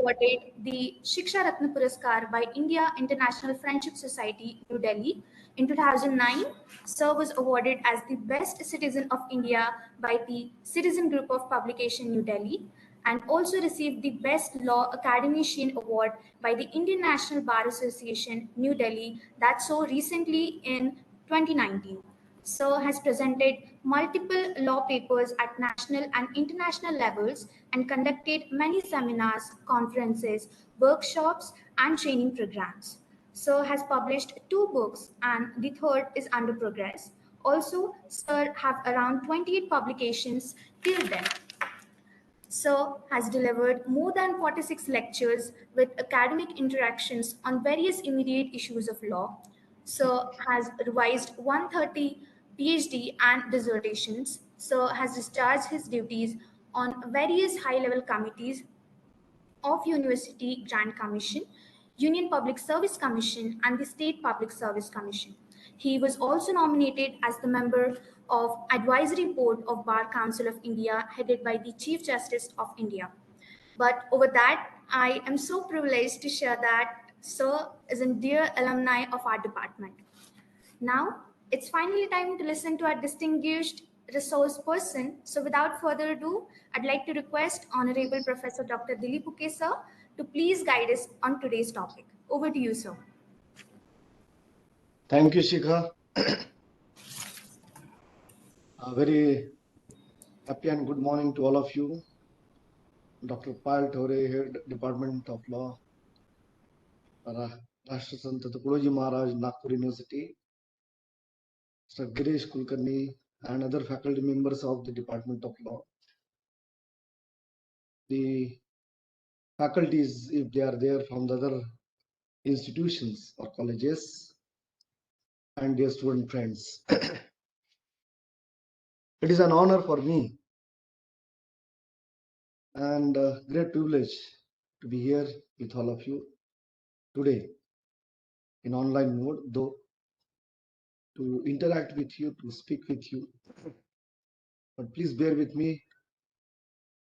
awarded the Shiksha Ratna Puraskar by India International Friendship Society, New Delhi. In 2009, Sir was awarded as the Best Citizen of India by the Citizen Group of Publication, New Delhi, and also received the Best Law Academician Award by the Indian National Bar Association, New Delhi, that so recently in 2019. Sir has presented multiple law papers at national and international levels and conducted many seminars, conferences, workshops, and training programs. Sir has published 2 books and the third is under progress. Also, Sir have around 28 publications till then. Sir has delivered more than 46 lectures with academic interactions on various immediate issues of law. Sir has revised 130 PhD and dissertations. Sir has discharged his duties on various high-level committees of University Grant Commission, Union Public Service Commission, and the State Public Service Commission. He was also nominated as the member of Advisory Board of Bar Council of India, headed by the Chief Justice of India. But over that, I am so privileged to share that Sir is a dear alumni of our department. Now, it's finally time to listen to our distinguished resource person. So without further ado, I'd like to request Honorable Professor Dr. Dilip Uke sir to please guide us on today's topic. Over to you, sir. Thank you, Shikha. A very happy and good morning to all of you. Dr. Payal Thore, Head Department of Law, Rashtrasant Tukadoji Maharaj, Nagpur University, Mr. Girish Kulkarni, and other faculty members of the Department of Law. The faculties, if they are there from the other institutions or colleges, and dear student friends. It is an honor for me and a great privilege to be here with all of you today in online mode, though to interact with you, to speak with you. But please bear with me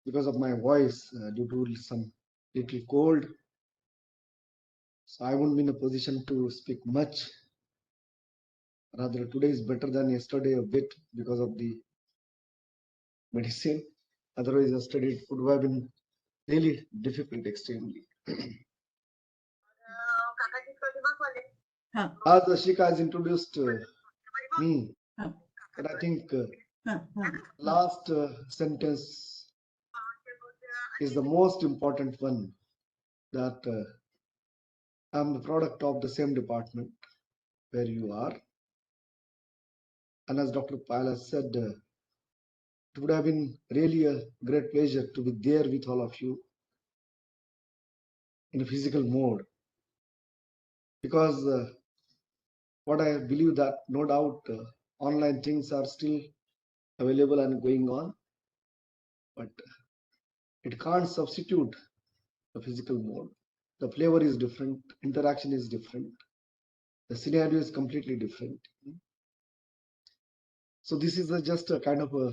because of my voice due to some little cold. So I won't be in a position to speak much. Rather, today is better than yesterday a bit because of the medicine. Otherwise, yesterday it would have been really difficult, extremely. As Ashika has introduced me, but I think last sentence is the most important one, that I'm the product of the same department where you are. And as Dr. Payal has said, it would have been really a great pleasure to be there with all of you in a physical mode. Because what I believe that no doubt online things are still available and going on, but it can't substitute the physical mode. The flavor is different, interaction is different, the scenario is completely different. So this is just a kind of a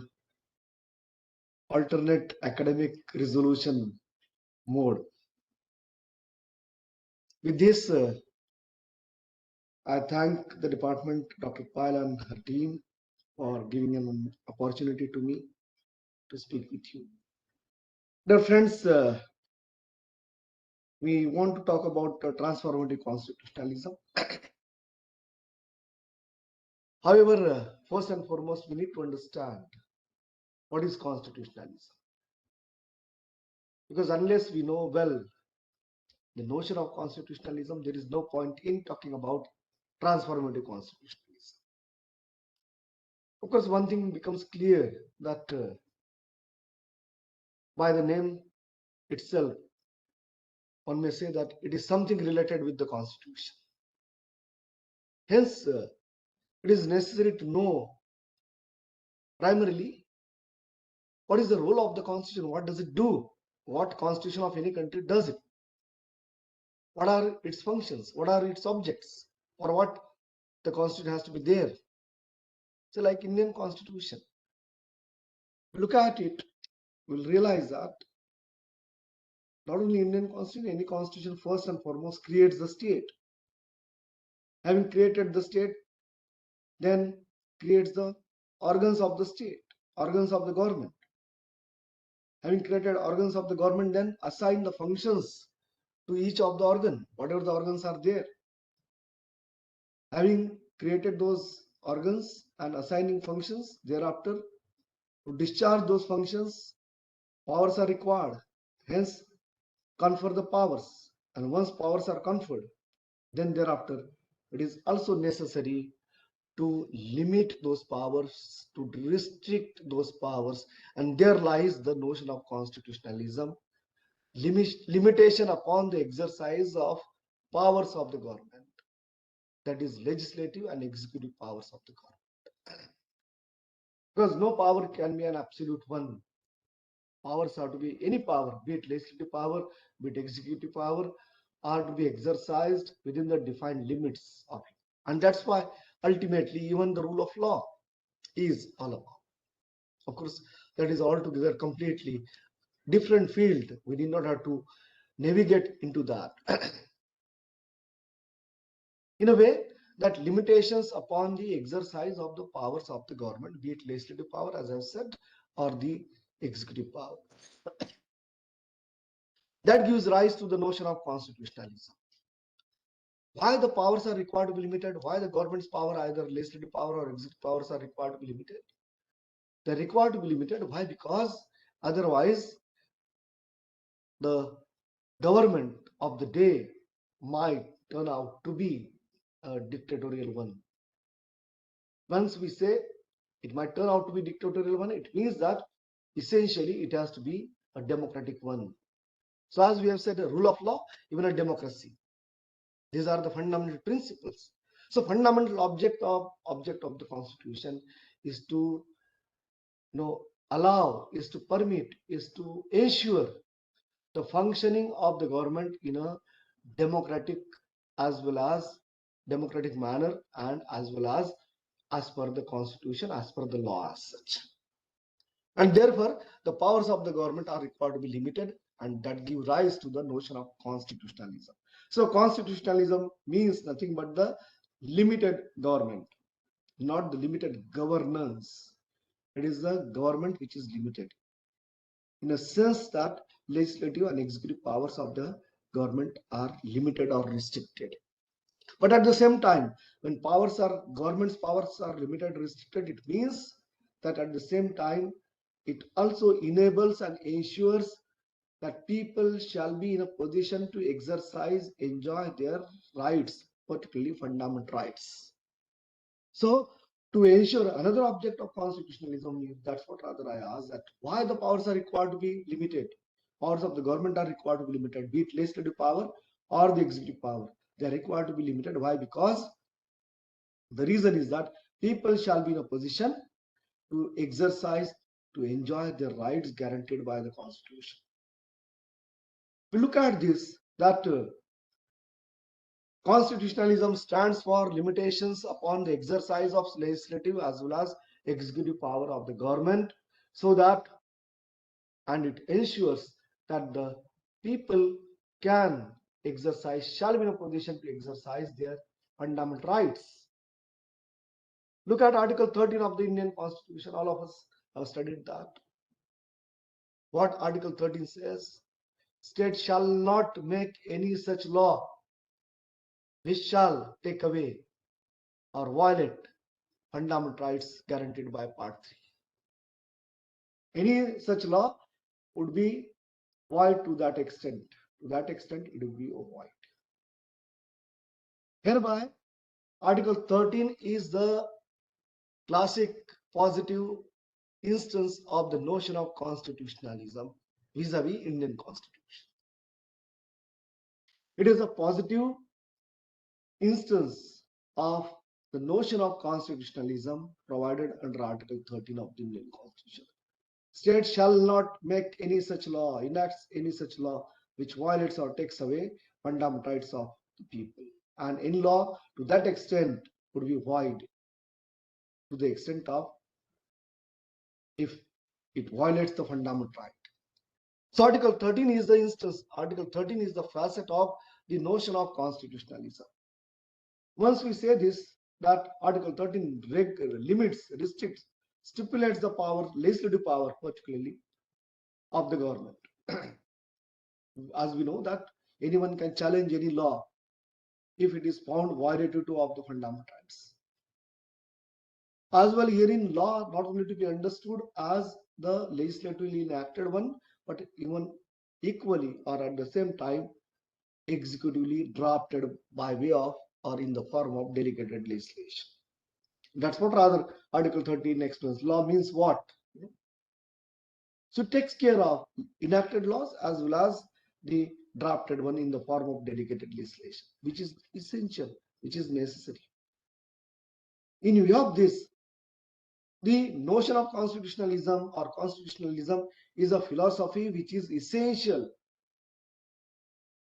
alternate academic resolution mode. With this, I thank the department, Dr. Payal and her team, for giving an opportunity to me to speak with you. Dear friends, we want to talk about transformative constitutionalism. However, first and foremost, we need to understand what is constitutionalism. Because unless we know well the notion of constitutionalism, there is no point in talking about transformative constitutionalism. Of course, one thing becomes clear, that by the name itself, one may say that it is something related with the constitution. Hence, it is necessary to know primarily what is the role of the constitution, what does it do, what constitution of any country does it, what are its functions, what are its objects, for what the constitution has to be there. So like Indian constitution, look at it, we'll realize that Not only Indian constitution, any constitution first and foremost creates the state. Having created the state, then creates the organs of the state, organs of the government. Having created organs of the government, then assign the functions to each of the organ, whatever the organs are there. Having created those organs and assigning functions, thereafter to discharge those functions, powers are required. Hence, confer the powers. And once powers are conferred, then thereafter it is also necessary to limit those powers, to restrict those powers. And there lies the notion of constitutionalism, limitation upon the exercise of powers of the government, that is legislative and executive powers of the government. Because no power can be an absolute one. Powers are to be any power, be it legislative power, be it executive power, are to be exercised within the defined limits of it. And that's why ultimately even the rule of law is all about. Of course, that is altogether completely different field. We did not have to navigate into that. In a way, that limitations upon the exercise of the powers of the government, be it legislative power, as I've said, or the executive power. That gives rise to the notion of constitutionalism. Why the powers are required to be limited? Why the government's power, either legislative power or executive powers, are required to be limited? They're required to be limited. Why? Because otherwise the government of the day might turn out to be a dictatorial one. Once we say it might turn out to be dictatorial one, it means that essentially it has to be a democratic one. So as we have said, a rule of law, even a democracy. These are the fundamental principles. So fundamental object of the Constitution is to allow, is to permit, is to ensure the functioning of the government in a democratic as well as democratic manner, and as well as per the Constitution, as per the law as such. And therefore, the powers of the government are required to be limited, and that gives rise to the notion of constitutionalism. So constitutionalism means nothing but the limited government, not the limited governance. It is the government which is limited, in a sense that legislative and executive powers of the government are limited or restricted. But at the same time, when government's powers are limited, restricted, it means that at the same time, it also enables and ensures that people shall be in a position to exercise, enjoy their rights, particularly fundamental rights. So, to ensure, another object of constitutionalism is, that's what rather I asked, that why the powers are required to be limited. Powers of the government are required to be limited, be it legislative power or the executive power. They are required to be limited. Why? Because the reason is that people shall be in a position to exercise, to enjoy their rights guaranteed by the Constitution. We look at this, that constitutionalism stands for limitations upon the exercise of legislative as well as executive power of the government, so that, and it ensures that the people can exercise, shall be in a position to exercise their fundamental rights. Look at Article 13 of the Indian Constitution. All of us have studied that. What Article 13 says: state shall not make any such law which shall take away or violate fundamental rights guaranteed by Part 3. Any such law would be void to that extent. To that extent, it would be void. Hereby, Article 13 is the classic positive instance of the notion of constitutionalism vis-a-vis Indian Constitution. It is a positive instance of the notion of constitutionalism provided under Article 13 of the Indian Constitution. State shall not make any such law, enacts any such law which violates or takes away fundamental rights of the people. And any law to that extent would be void, to the extent of if it violates the fundamental right. So Article 13 is the instance, Article 13 is the facet of the notion of constitutionalism. Once we say this, that Article 13 limits, restricts, stipulates the power, legislative power particularly, of the government. As we know that anyone can challenge any law if it is found violative of the fundamental rights. As well, herein law not only to be understood as the legislatively enacted one, but even equally or at the same time executively drafted by way of or in the form of delegated legislation. That's what rather Article 13 explains. Law means what? So it takes care of enacted laws as well as the drafted one in the form of delegated legislation, which is essential, which is necessary. In view of this, the notion of constitutionalism or constitutionalism is a philosophy which is essential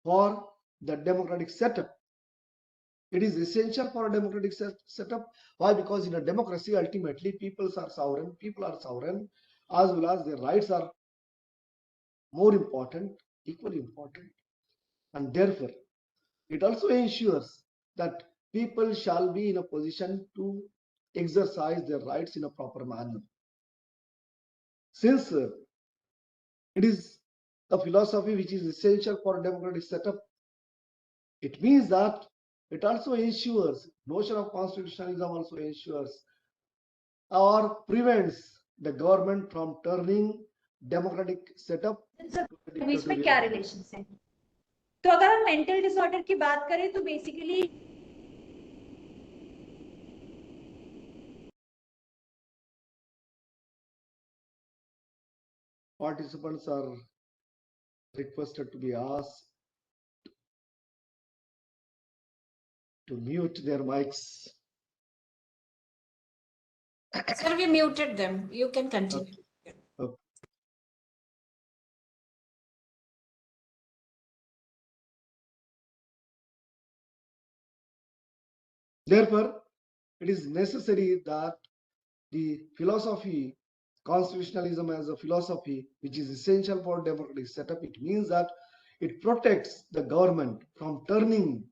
for the democratic setup. It is essential for a democratic setup. Why? Because in a democracy, ultimately, people are sovereign, as well as their rights are more important, equally important. And therefore, it also ensures that people shall be in a position to exercise their rights in a proper manner. Since it is a philosophy which is essential for a democratic setup, it means that it also ensures, notion of constitutionalism also ensures or prevents the government from turning democratic setup to a बीच में dictatorial क्या one. Relation है? तो अगर हम mental disorder की बात करें तो basically Participants are requested to be asked to mute their mics. Sir, we muted them. You can continue. Okay. Therefore, it is necessary that the philosophy, constitutionalism as a philosophy, which is essential for democratic setup, it means that it protects the government from turning,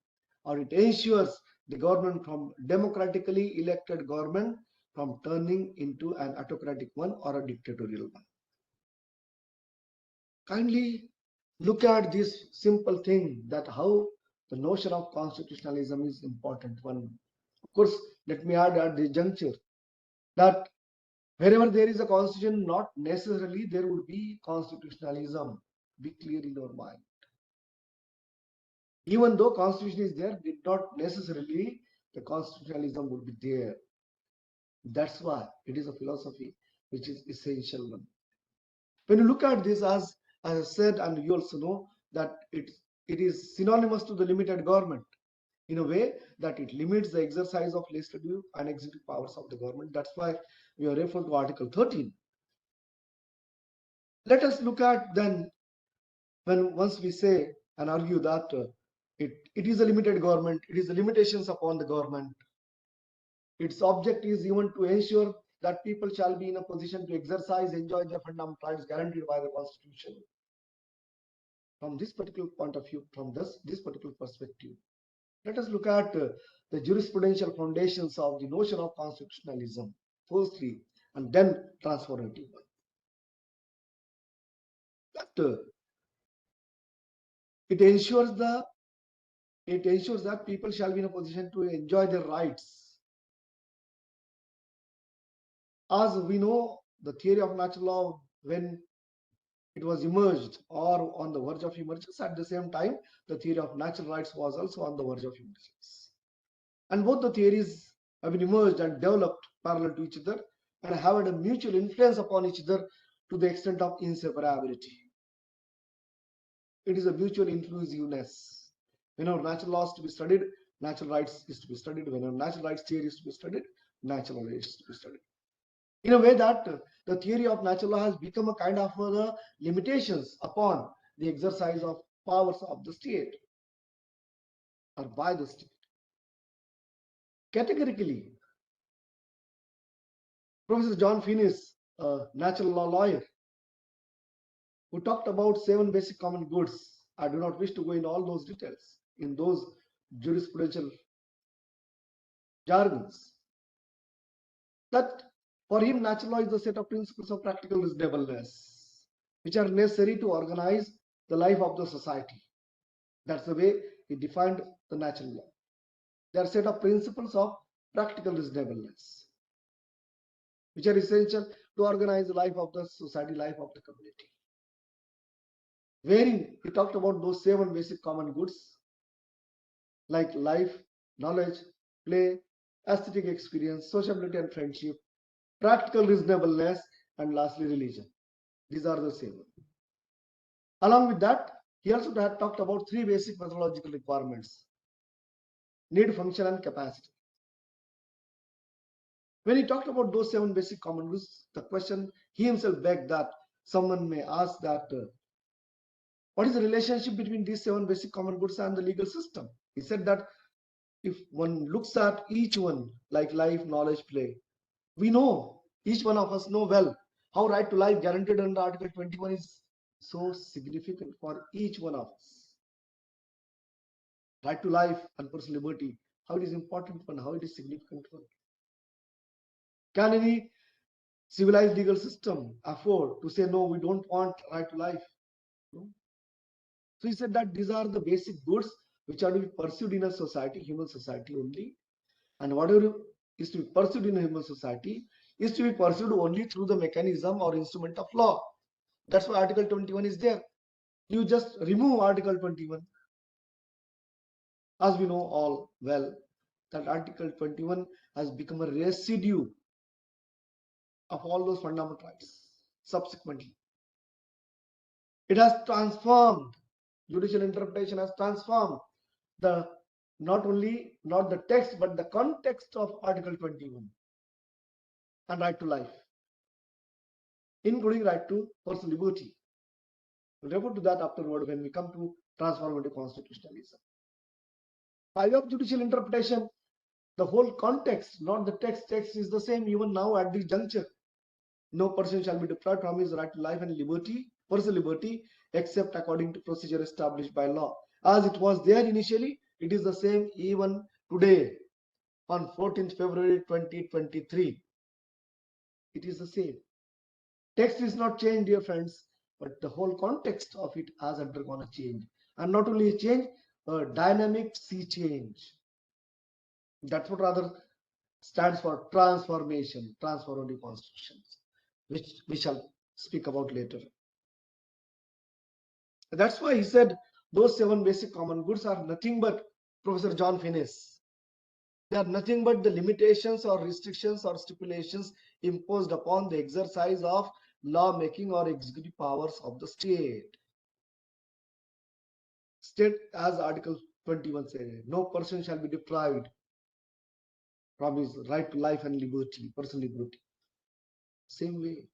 or it ensures the government from democratically elected government from turning into an autocratic one or a dictatorial one. Kindly look at this simple thing, that how the notion of constitutionalism is important one. Of course, let me add at this juncture that wherever there is a constitution, not necessarily there would be constitutionalism. Be clear in your mind. Even though constitution is there, did not necessarily the constitutionalism would be there. That's why it is a philosophy which is essential one. When you look at this, as I said, and you also know that it is synonymous to the limited government in a way that it limits the exercise of legislative and executive powers of the government. That's why we are referring to Article 13. Let us look at then, once we say and argue that it is a limited government, it is the limitations upon the government. Its object is even to ensure that people shall be in a position to exercise, enjoy their fundamental rights guaranteed by the Constitution. From this particular point of view, from this particular perspective, let us look at the jurisprudential foundations of the notion of constitutionalism, firstly, and then transformative one. That it ensures that people shall be in a position to enjoy their rights. As we know, the theory of natural law, when it was emerged or on the verge of emergence, at the same time, the theory of natural rights was also on the verge of emergence. And both the theories have been emerged and developed parallel to each other and have had a mutual influence upon each other to the extent of inseparability. It is a mutual inclusiveness. Whenever natural laws to be studied, natural rights is to be studied. Whenever natural rights theory is to be studied, natural rights is to be studied. In a way that the theory of natural law has become a kind of the limitations upon the exercise of powers of the state or by the state. Categorically, Professor John Finnis, a natural law lawyer, We talked about 7 basic common goods. I do not wish to go in all those details, in those jurisprudential jargons. That for him, natural law is the set of principles of practical reasonableness, which are necessary to organize the life of the society. That's the way he defined the natural law. They are set of principles of practical reasonableness, which are essential to organize the life of the society, life of the community. Wherein he talked about those 7 basic common goods like life, knowledge, play, aesthetic experience, sociability and friendship, practical reasonableness, and lastly religion. These are the 7. Along with that, he also had talked about 3 basic methodological requirements: need, function, and capacity. When he talked about those 7 basic common goods, the question he himself begged that someone may ask that what is the relationship between these 7 basic common goods and the legal system? He said that if one looks at each one, like life, knowledge, play, we know, each one of us know well how right to life guaranteed under Article 21 is so significant for each one of us. Right to life and personal liberty, how it is important one, how it is significant one. Can any civilized legal system afford to say, no, we don't want right to life? No. So he said that these are the basic goods which are to be pursued in a society, human society only. And whatever is to be pursued in a human society is to be pursued only through the mechanism or instrument of law. That's why Article 21 is there. You just remove Article 21. As we know all well, that Article 21 has become a residue of all those fundamental rights. Subsequently, it has transformed, judicial interpretation has transformed the not the text but the context of Article 21 and right to life, including right to personal liberty. We'll refer to that afterward when we come to transformative constitutionalism. By way of judicial interpretation, the whole context, not the text, text is the same even now at this juncture. No person shall be deprived from his right to life and liberty, personal liberty, except according to procedure established by law. As it was there initially, it is the same even today on 14th February 2023. It is the same. Text is not changed, dear friends, but the whole context of it has undergone a change. And not only a change, a dynamic sea change. That's what rather stands for transformation, transformative constitutions, which we shall speak about later. That's why he said those 7 basic common goods are nothing but, Professor John Finnis, they are nothing but the limitations or restrictions or stipulations imposed upon the exercise of law-making or executive powers of the state. State, as Article 21 says, no person shall be deprived from his right to life and liberty, personal liberty. Same way.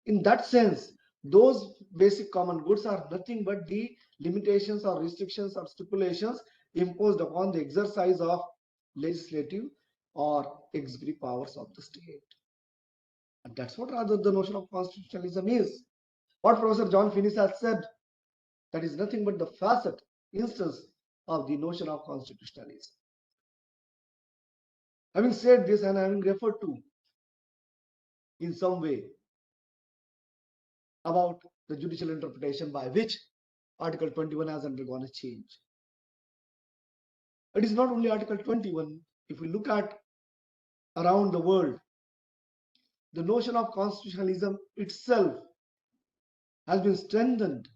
In that sense, those basic common goods are nothing but the limitations or restrictions or stipulations imposed upon the exercise of legislative or executive powers of the state. And that's what rather the notion of constitutionalism is. What Professor John Finnis has said, that is nothing but the facet, instance of the notion of constitutionalism. Having said this and having referred to in some way about the judicial interpretation by which Article 21 has undergone a change. It is not only Article 21. If we look at around the world, the notion of constitutionalism itself has been strengthened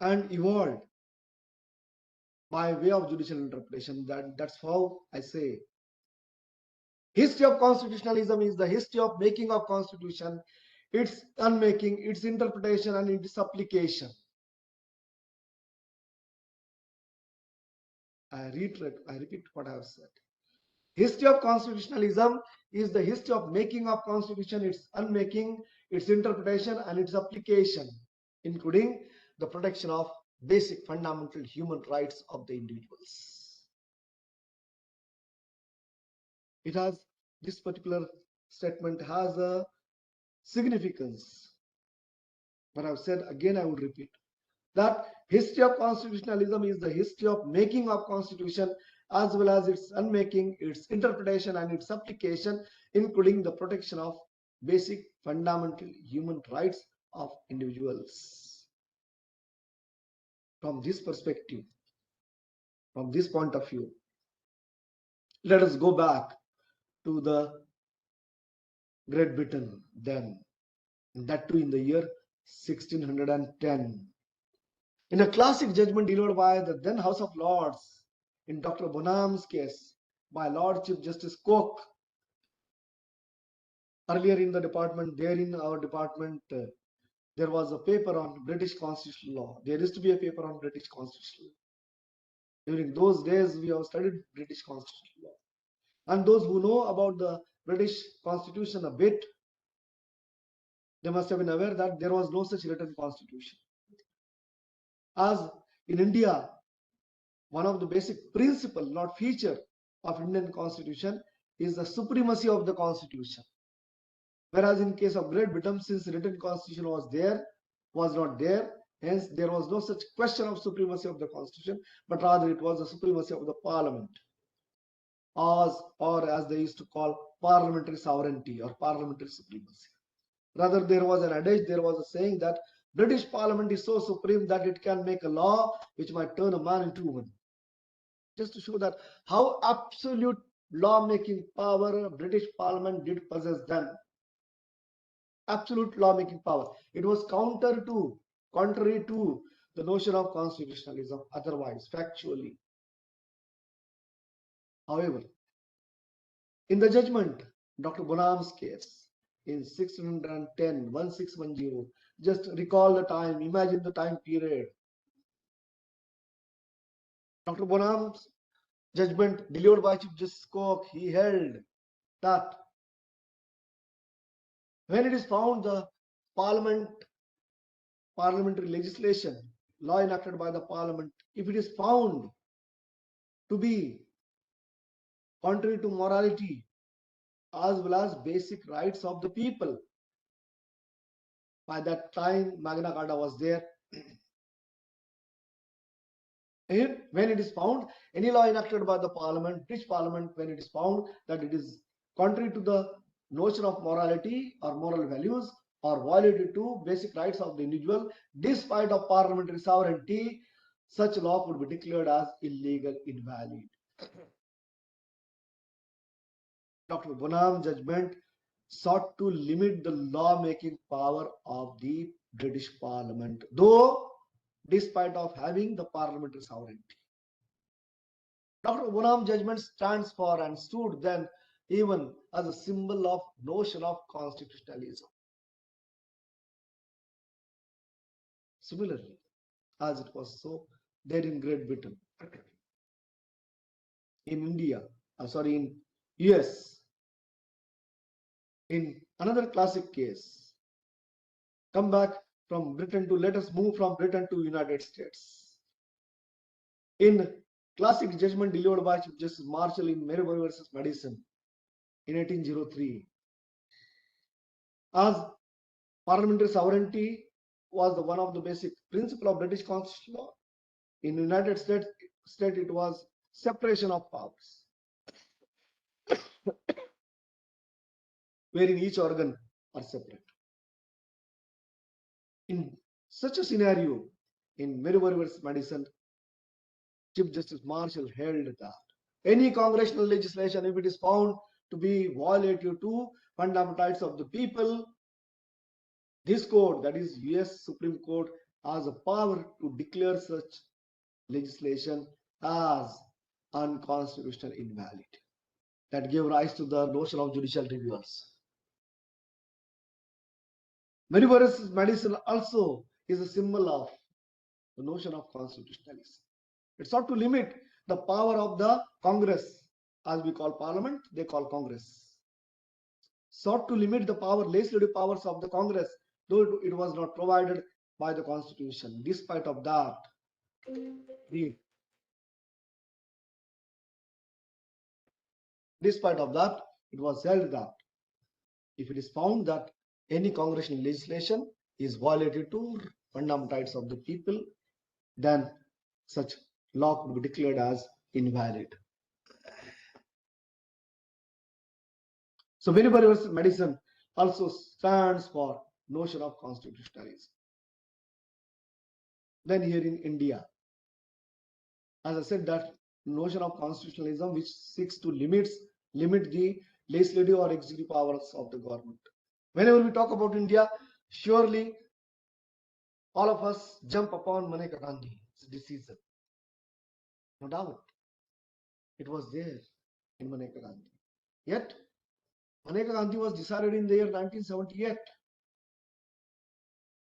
and evolved by way of judicial interpretation. That's how I say history of constitutionalism is the history of making of constitution, its unmaking, its interpretation, and its application. I repeat what I have said. History of constitutionalism is the history of making of constitution, its unmaking, its interpretation, and its application, including the protection of basic fundamental human rights of the individuals. It has, this particular statement has a significance But I've said again, I would repeat that history of constitutionalism is the history of making of constitution as well as its unmaking, its interpretation and its application, including the protection of basic fundamental human rights of individuals. From this perspective, from this point of view, let us go back to the Great Britain then, and that too in the year 1610. In a classic judgment delivered by the then House of Lords in Dr. Bonham's case by Lord Chief Justice Coke, earlier in the department, there in our department, there was a paper on British constitutional law. There used to be a paper on British constitutional law. During those days, we have studied British constitutional law. And those who know about the British constitution a bit, they must have been aware that there was no such written constitution. As in India, one of the basic principle, not feature of Indian constitution is the supremacy of the constitution. Whereas in case of Great Britain, since written constitution was not there, hence there was no such question of supremacy of the constitution, but rather it was the supremacy of the parliament, or as they used to call parliamentary sovereignty or parliamentary supremacy. Rather, there was an adage, there was a saying that British Parliament is so supreme that it can make a law which might turn a man into a woman. Just to show that how absolute law-making power British Parliament did possess then. Absolute law-making power. It was contrary to the notion of constitutionalism otherwise, factually. However, in the judgment, Dr. Bonham's case, in 1610, just recall the time, imagine the time period. Dr. Bonham's judgment delivered by Chief Justice Coke, he held that when it is found the parliamentary legislation, law enacted by the parliament, if it is found to be contrary to morality as well as basic rights of the people, by that time Magna Carta was there. When it is found any law enacted by the parliament, British Parliament, when it is found that it is contrary to the notion of morality or moral values or violated to basic rights of the individual, despite of parliamentary sovereignty, such law could be declared as illegal, invalid. Dr. Bonham's judgment sought to limit the law-making power of the British Parliament, though despite of having the parliamentary sovereignty. Dr. Bonham's judgment stands for and stood then even as a symbol of notion of constitutionalism. Similarly, as it was so there in Great Britain, in India, in US, in another classic case, come back from Britain to, let us move from Britain to United States. In classic judgment delivered by Chief Justice Marshall in Marbury versus Madison in 1803, as parliamentary sovereignty was one of the basic principles of British constitutional law. In United States, it was separation of powers, wherein each organ are separate. In such a scenario, in Marbury versus Madison, Chief Justice Marshall held that any congressional legislation, if it is found to be violative to fundamental rights of the people, this court, that is US Supreme Court, has a power to declare such legislation as unconstitutional, invalid. That gave rise to the notion of judicial reviews. Marbury versus Madison also is a symbol of the notion of constitutionalism. It sought to limit the power of the Congress, as we call Parliament, they call Congress. Sought to limit the legislative powers of the Congress, though it was not provided by the Constitution. Despite of that, it was held that if it is found that any congressional legislation, is violated to fundamental rights of the people, then such law could be declared as invalid. So Willeber's medicine also stands for notion of constitutionalism. Then here in India, as I said, that notion of constitutionalism which seeks to limit the legislative or executive powers of the government. Whenever we talk about India, surely all of us jump upon Maneka Gandhi's decision. No doubt, it was there in Maneka Gandhi. Yet, Maneka Gandhi was decided in the year 1978.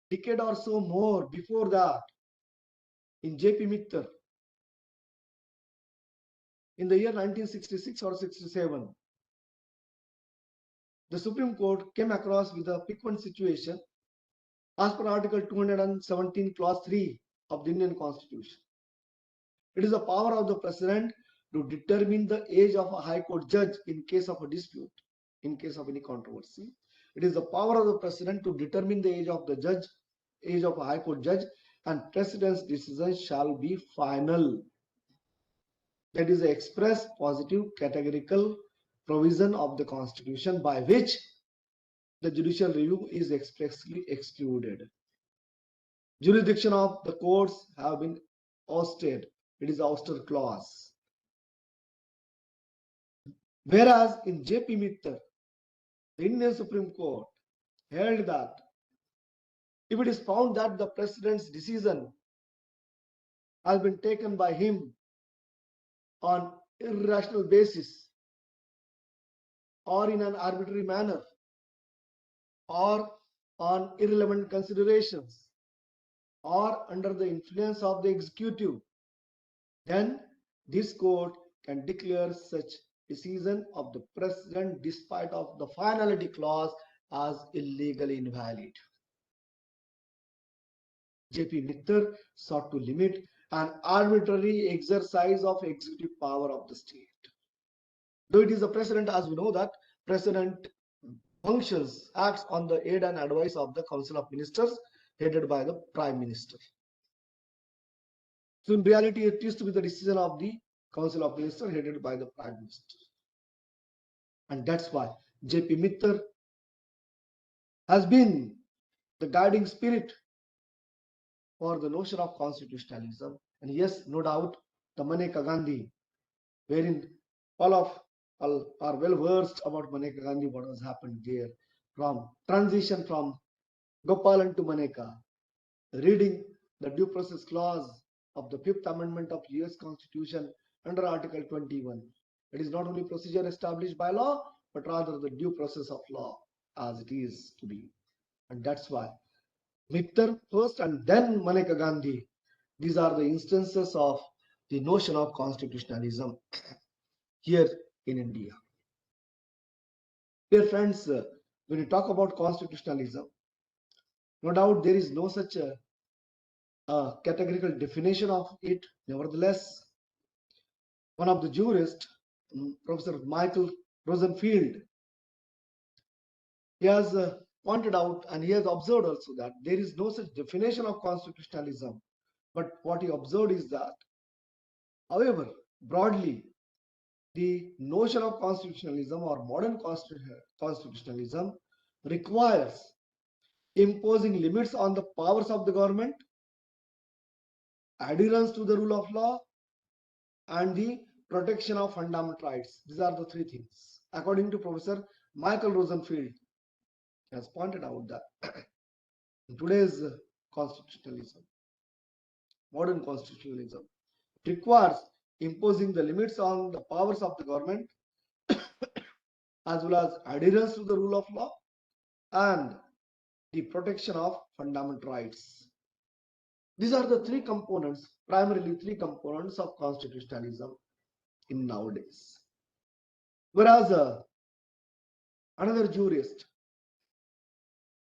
Decade or so more before that, in J.P. Mitra, in the year 1966 or 67, the Supreme Court came across with a piquant situation as per Article 217, Clause 3 of the Indian Constitution. It is the power of the President to determine the age of a High Court judge in case of a dispute, in case of any controversy. It is the power of the President to determine the age of the judge, age of a High Court judge, and President's decision shall be final. That is the express, positive, categorical provision of the Constitution by which the judicial review is expressly excluded. Jurisdiction of the courts have been ousted. It is ouster clause. Whereas in J.P. Mitra, the Indian Supreme Court held that if it is found that the President's decision has been taken by him on irrational basis or in an arbitrary manner or on irrelevant considerations or under the influence of the executive, then this court can declare such decision of the President despite of the finality clause as illegally invalid. J.P. Mitra sought to limit an arbitrary exercise of executive power of the state. Though it is the President, as we know that President functions, acts on the aid and advice of the Council of Ministers headed by the Prime Minister. So in reality, it is to be the decision of the Council of Ministers headed by the Prime Minister. And that's why J.P. Mitra has been the guiding spirit for the notion of constitutionalism. And yes, no doubt, the Maneka Gandhi, wherein all are well versed about Maneka Gandhi, what has happened there, from transition from Gopalan to Maneka, reading the due process clause of the Fifth Amendment of US Constitution under Article 21. It is not only procedure established by law, but rather the due process of law as it is to be. And that's why Mitra first and then Maneka Gandhi, these are the instances of the notion of constitutionalism here in India. Dear friends, when you talk about constitutionalism, no doubt there is no such a categorical definition of it. Nevertheless, one of the jurists, Professor Michael Rosenfield, he has pointed out and he has observed also that there is no such definition of constitutionalism. But what he observed is that, however, broadly, the notion of constitutionalism or modern constitutionalism requires imposing limits on the powers of the government, adherence to the rule of law, and the protection of fundamental rights. These are the three things. According to Professor Michael Rosenfield, he has pointed out that in today's constitutionalism, modern constitutionalism, requires imposing the limits on the powers of the government as well as adherence to the rule of law and the protection of fundamental rights. These are the three components, primarily three components of constitutionalism in nowadays. Whereas another jurist,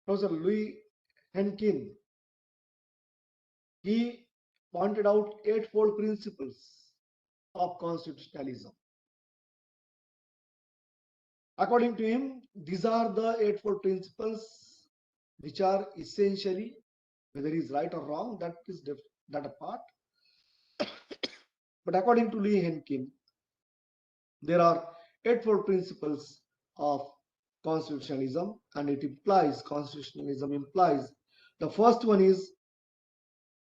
Professor Louis Henkin, he pointed out eightfold principles of constitutionalism. According to him, these are the eightfold principles which are essentially, whether it is right or wrong, that is that apart. But according to Lee Henkin, there are eightfold principles of constitutionalism, and it implies, constitutionalism implies, the first one is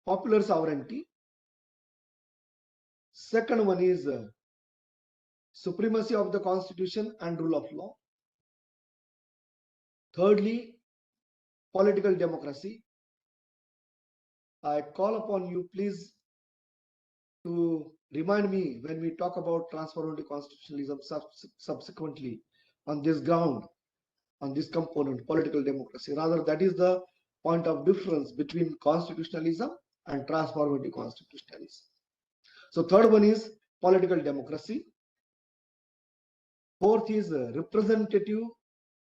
popular sovereignty. Second one is supremacy of the constitution and rule of law. Thirdly, political democracy. I call upon you, please, to remind me when we talk about transformative constitutionalism subsequently on this ground, on this component, political democracy. Rather, that is the point of difference between constitutionalism and transformative constitutionalism. So third one is political democracy. Fourth is representative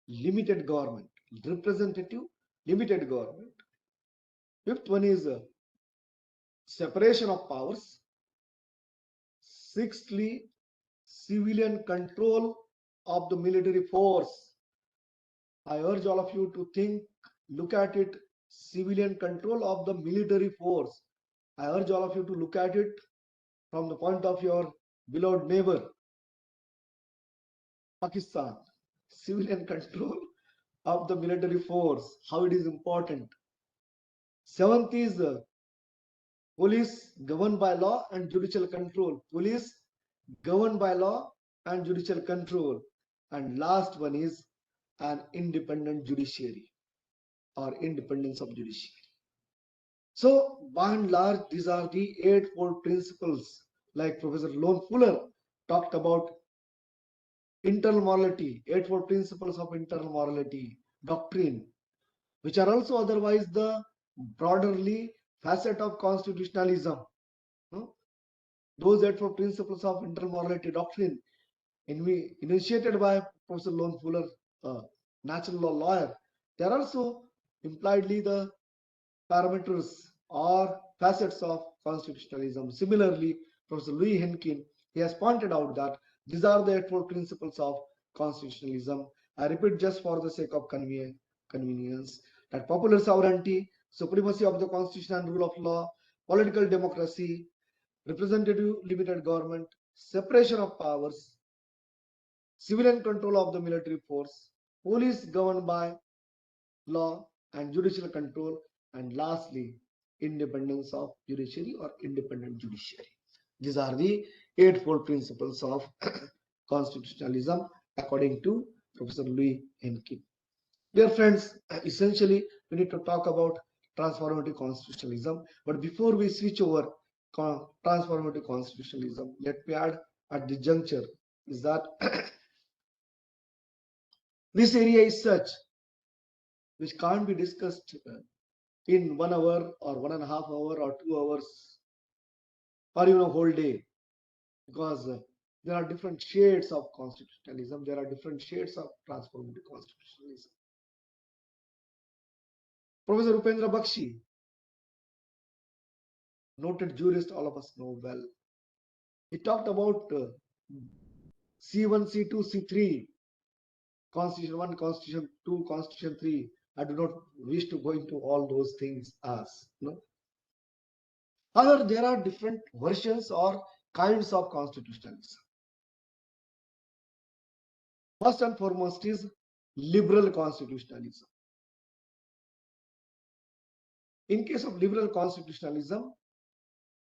limited government. Representative limited government. Fifth one is separation of powers. Sixthly, civilian control of the military force. I urge all of you to think, look at it, civilian control of the military force. I urge all of you to look at it from the point of your beloved neighbor, Pakistan. Civilian control of the military force, how it is important. Seventh is police governed by law and judicial control. Police governed by law and judicial control. And last one is an independent judiciary or independence of judiciary. So by and large, these are the eightfold principles, like Professor Lone Fuller talked about internal morality, eightfold principles of internal morality, doctrine, which are also otherwise the broaderly facet of constitutionalism. Those eightfold principles of internal morality doctrine initiated by Professor Lone Fuller, natural law lawyer, they are also impliedly the parameters or facets of constitutionalism. Similarly, Professor Louis Henkin, he has pointed out that these are the eightfold principles of constitutionalism. I repeat just for the sake of convenience, that popular sovereignty, supremacy of the constitution and rule of law, political democracy, representative limited government, separation of powers, civilian control of the military force, police governed by law and judicial control, and lastly, independence of judiciary or independent judiciary. These are the eightfold principles of constitutionalism according to Professor Louis Henkin. Dear friends, essentially we need to talk about transformative constitutionalism, but before we switch over transformative constitutionalism, let me add at this juncture is that this area is such which can't be discussed in 1 hour or 1.5 hours or 2 hours or even a whole day, because there are different shades of constitutionalism, there are different shades of transformative constitutionalism. Professor Upendra Bakshi, noted jurist, all of us know well, he talked about C1, C2, C3, Constitution 1, Constitution 2, Constitution 3. I do not wish to go into all those things as, However, there are different versions or kinds of constitutionalism. First and foremost is liberal constitutionalism. In case of liberal constitutionalism,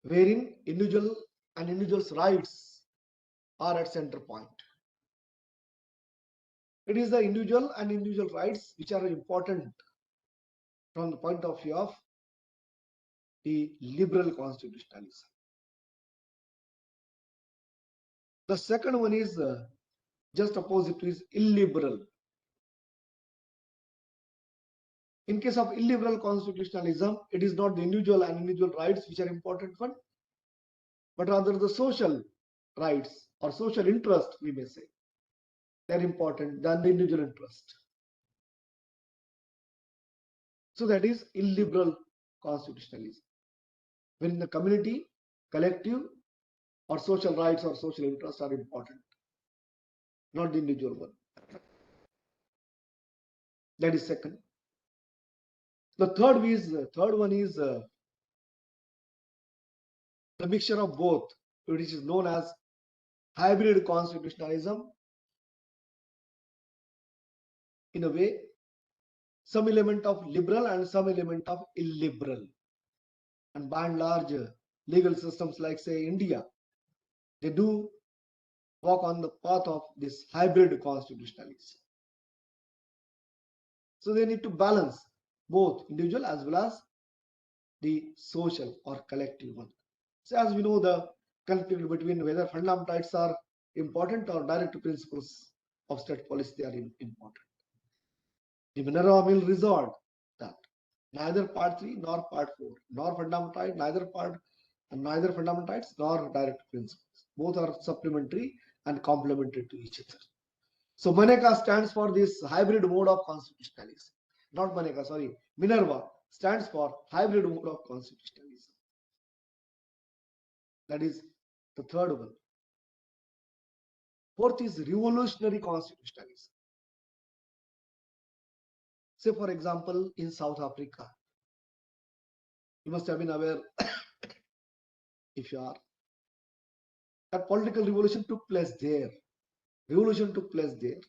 wherein individual's rights are at center point. It is the individual and individual rights which are important from the point of view of the liberal constitutionalism. The second one is just opposite is illiberal. In case of illiberal constitutionalism, it is not the individual and individual rights which are important one, but rather the social rights or social interest, we may say, they are important than the individual interest. So that is illiberal constitutionalism, when the community, collective or social rights or social interests are important, not the individual one. That is second. The third one is the mixture of both, which is known as hybrid constitutionalism. In a way, some element of liberal and some element of illiberal. And by and large, legal systems like, say, India, they do walk on the path of this hybrid constitutionalism. So they need to balance both individual as well as the social or collective one. So as we know, the conflict between whether fundamental rights are important or direct principles of state policy, they are important. The Minerva will resolve that neither part 3 nor part 4, nor fundamental right, neither fundamental rights nor direct principles. Both are supplementary and complementary to each other. So Maneka stands for this hybrid mode of constitutionalism. Not Maneka, sorry. Minerva stands for hybrid mode of constitutionalism. That is the third one. Fourth is revolutionary constitutionalism. Say, for example, in South Africa, you must have been aware, if you are, that political revolution took place there. Revolution took place there.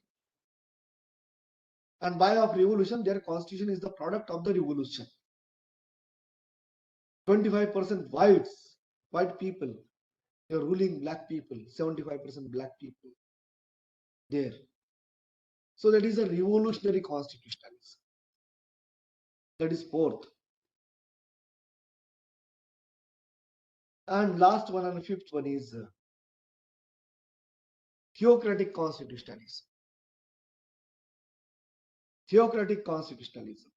And by of revolution, their constitution is the product of the revolution. 25% white people, they are ruling black people, 75% black people there. So that is a revolutionary constitutionalism. That is fourth. And last one and fifth one is theocratic constitutionalism. Theocratic constitutionalism.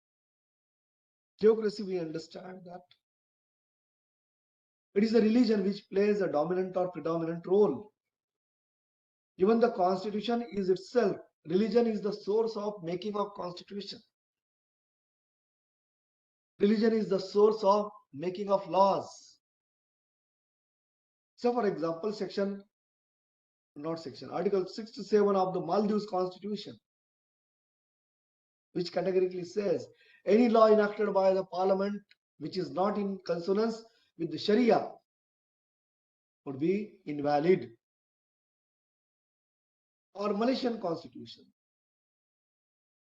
Theocracy, we understand that it is a religion which plays a dominant or predominant role. Even the constitution is itself, religion is the source of making of constitution. Religion is the source of making of laws. So for example, Article 67 of the Maldives Constitution, which categorically says any law enacted by the parliament which is not in consonance with the Sharia would be invalid. Or Malaysian Constitution,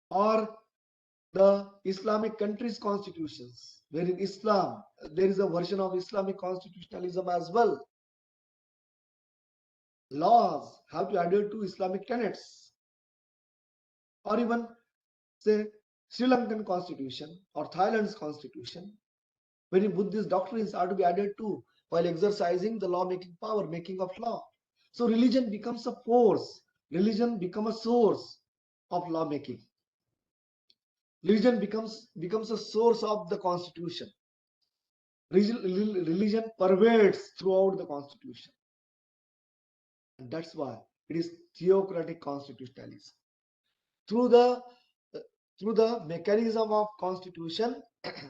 or the Islamic countries' constitutions, where in Islam there is a version of Islamic constitutionalism as well. Laws have to adhere to Islamic tenets. Or even, say, Sri Lankan constitution or Thailand's constitution, wherein Buddhist doctrines are to be adhered to while exercising the law-making power, making of law. So religion becomes a force. Religion becomes a source of lawmaking. Religion becomes a source of the constitution. Religion pervades throughout the constitution. And that's why it is theocratic constitutionalism. Through the mechanism of constitution,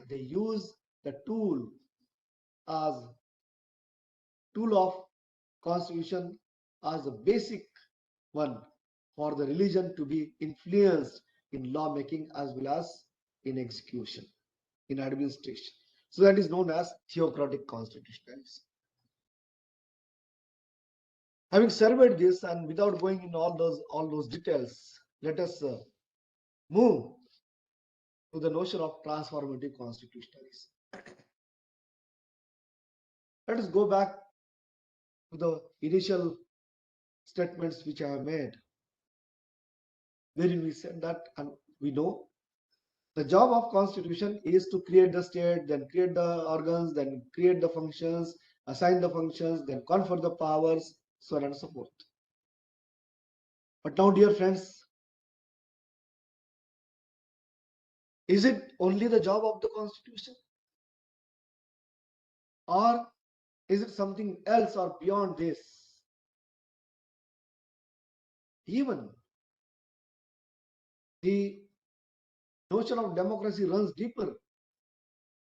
they use the tool of constitution as a basic one for the religion to be influenced in lawmaking as well as in execution, in administration. So that is known as theocratic constitutionalism. Having surveyed this, and without going in all those details, let us move to the notion of transformative constitutionalism. Let us go back to the initial statements which I have made, wherein we said that, and we know the job of constitution is to create the state, then create the organs, then create the functions, assign the functions, then confer the powers, so on and so forth. But now, dear friends, is it only the job of the constitution? Or is it something else or beyond this? Even the notion of democracy runs deeper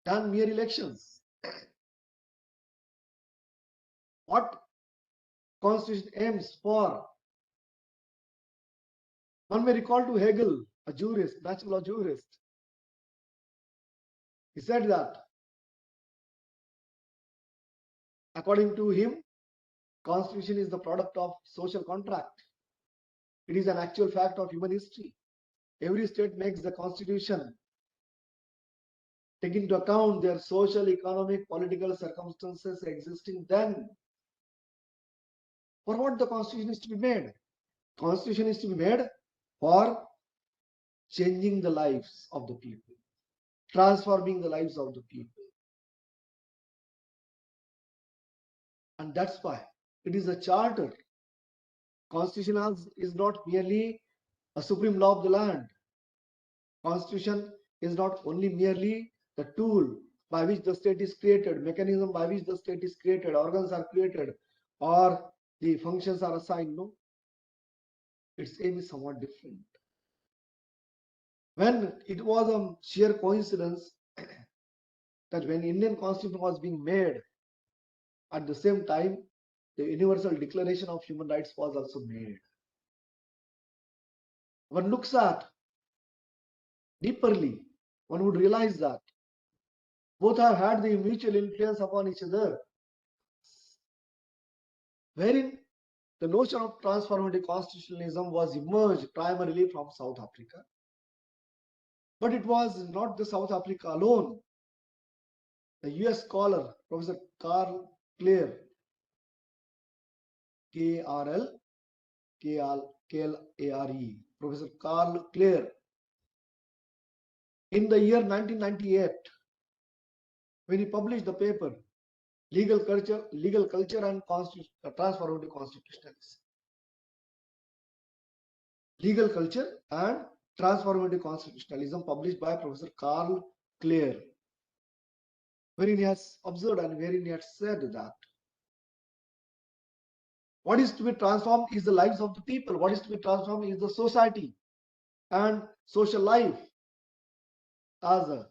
than mere elections. What constitution aims for? One may recall to Hegel, a jurist, natural law jurist. He said that according to him, Constitution is the product of social contract. It is an actual fact of human history. Every state makes the Constitution, taking into account their social, economic, political circumstances existing then. For what the Constitution is to be made? Constitution is to be made for changing the lives of the people, transforming the lives of the people. And that's why it is a charter. Constitution is not merely a supreme law of the land. Constitution is not only merely the tool by which the state is created, mechanism by which the state is created, organs are created, or the functions are assigned. No, its aim is somewhat different. When it was a sheer coincidence that when Indian Constitution was being made, at the same time, the Universal Declaration of Human Rights was also made. One looks at deeperly, one would realize that both have had the mutual influence upon each other, wherein the notion of transformative constitutionalism was emerged primarily from South Africa. But it was not the South Africa alone. The US scholar, Professor Karl Clare, K-L-A-R-E, Professor Karl Clare, in the year 1998, when he published the paper, Legal Culture and Transformative Constitutionalism. Legal Culture and Transformative Constitutionalism, published by Professor Karl Clare, wherein he has observed and wherein he has said that what is to be transformed is the lives of the people. What is to be transformed is the society and social life. As the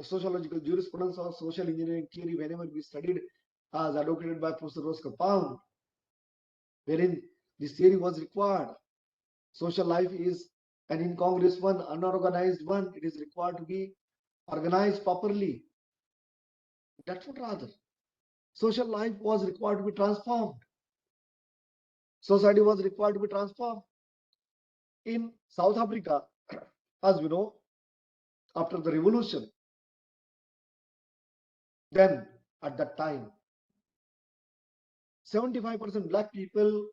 sociological jurisprudence or social engineering theory, whenever we studied, as advocated by Professor Roscoe Pound, wherein this theory was required. Social life is an incongruous one, unorganized one. It is required to be organized properly. That's what rather. Social life was required to be transformed. Society was required to be transformed. In South Africa, as we know, after the revolution, then at that time, 75% black people,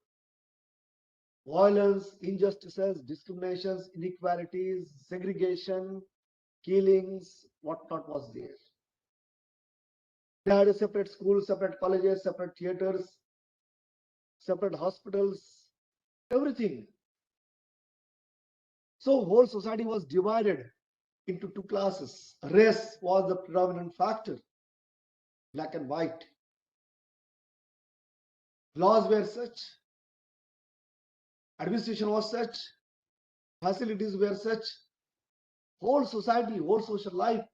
violence, injustices, discriminations, inequalities, segregation, killings, whatnot was there. They had a separate schools, separate colleges, separate theaters, separate hospitals, everything. So whole society was divided into two classes. Race was the predominant factor, black and white. Laws were such, administration was such, facilities were such. Whole society, whole social life,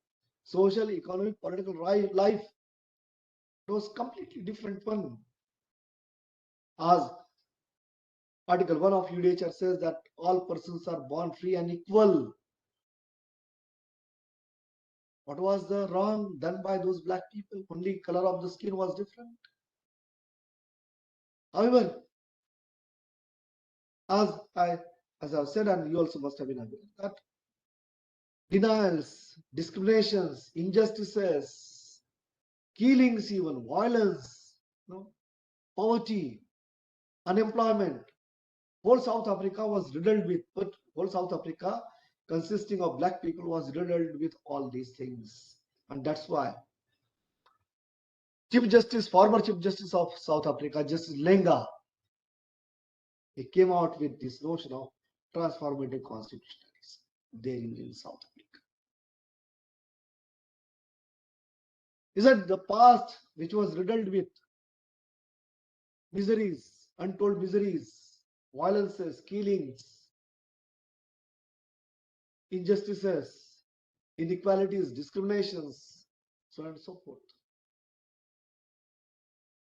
social, economic, political life, it was completely different one. As Article 1 of UDHR says that all persons are born free and equal. What was the wrong done by those black people? Only color of the skin was different. However, as I've said, and you also must have been aware, that denials, discriminations, injustices, killings, even violence, poverty, unemployment, whole South Africa was riddled with, but whole South Africa consisting of black people was riddled with all these things. And that's why former Chief Justice of South Africa, Justice Lenga, he came out with this notion of transformative constitutionalism there in South Africa. Is that the past which was riddled with miseries, untold miseries, violences, killings, injustices, inequalities, discriminations, so on and so forth.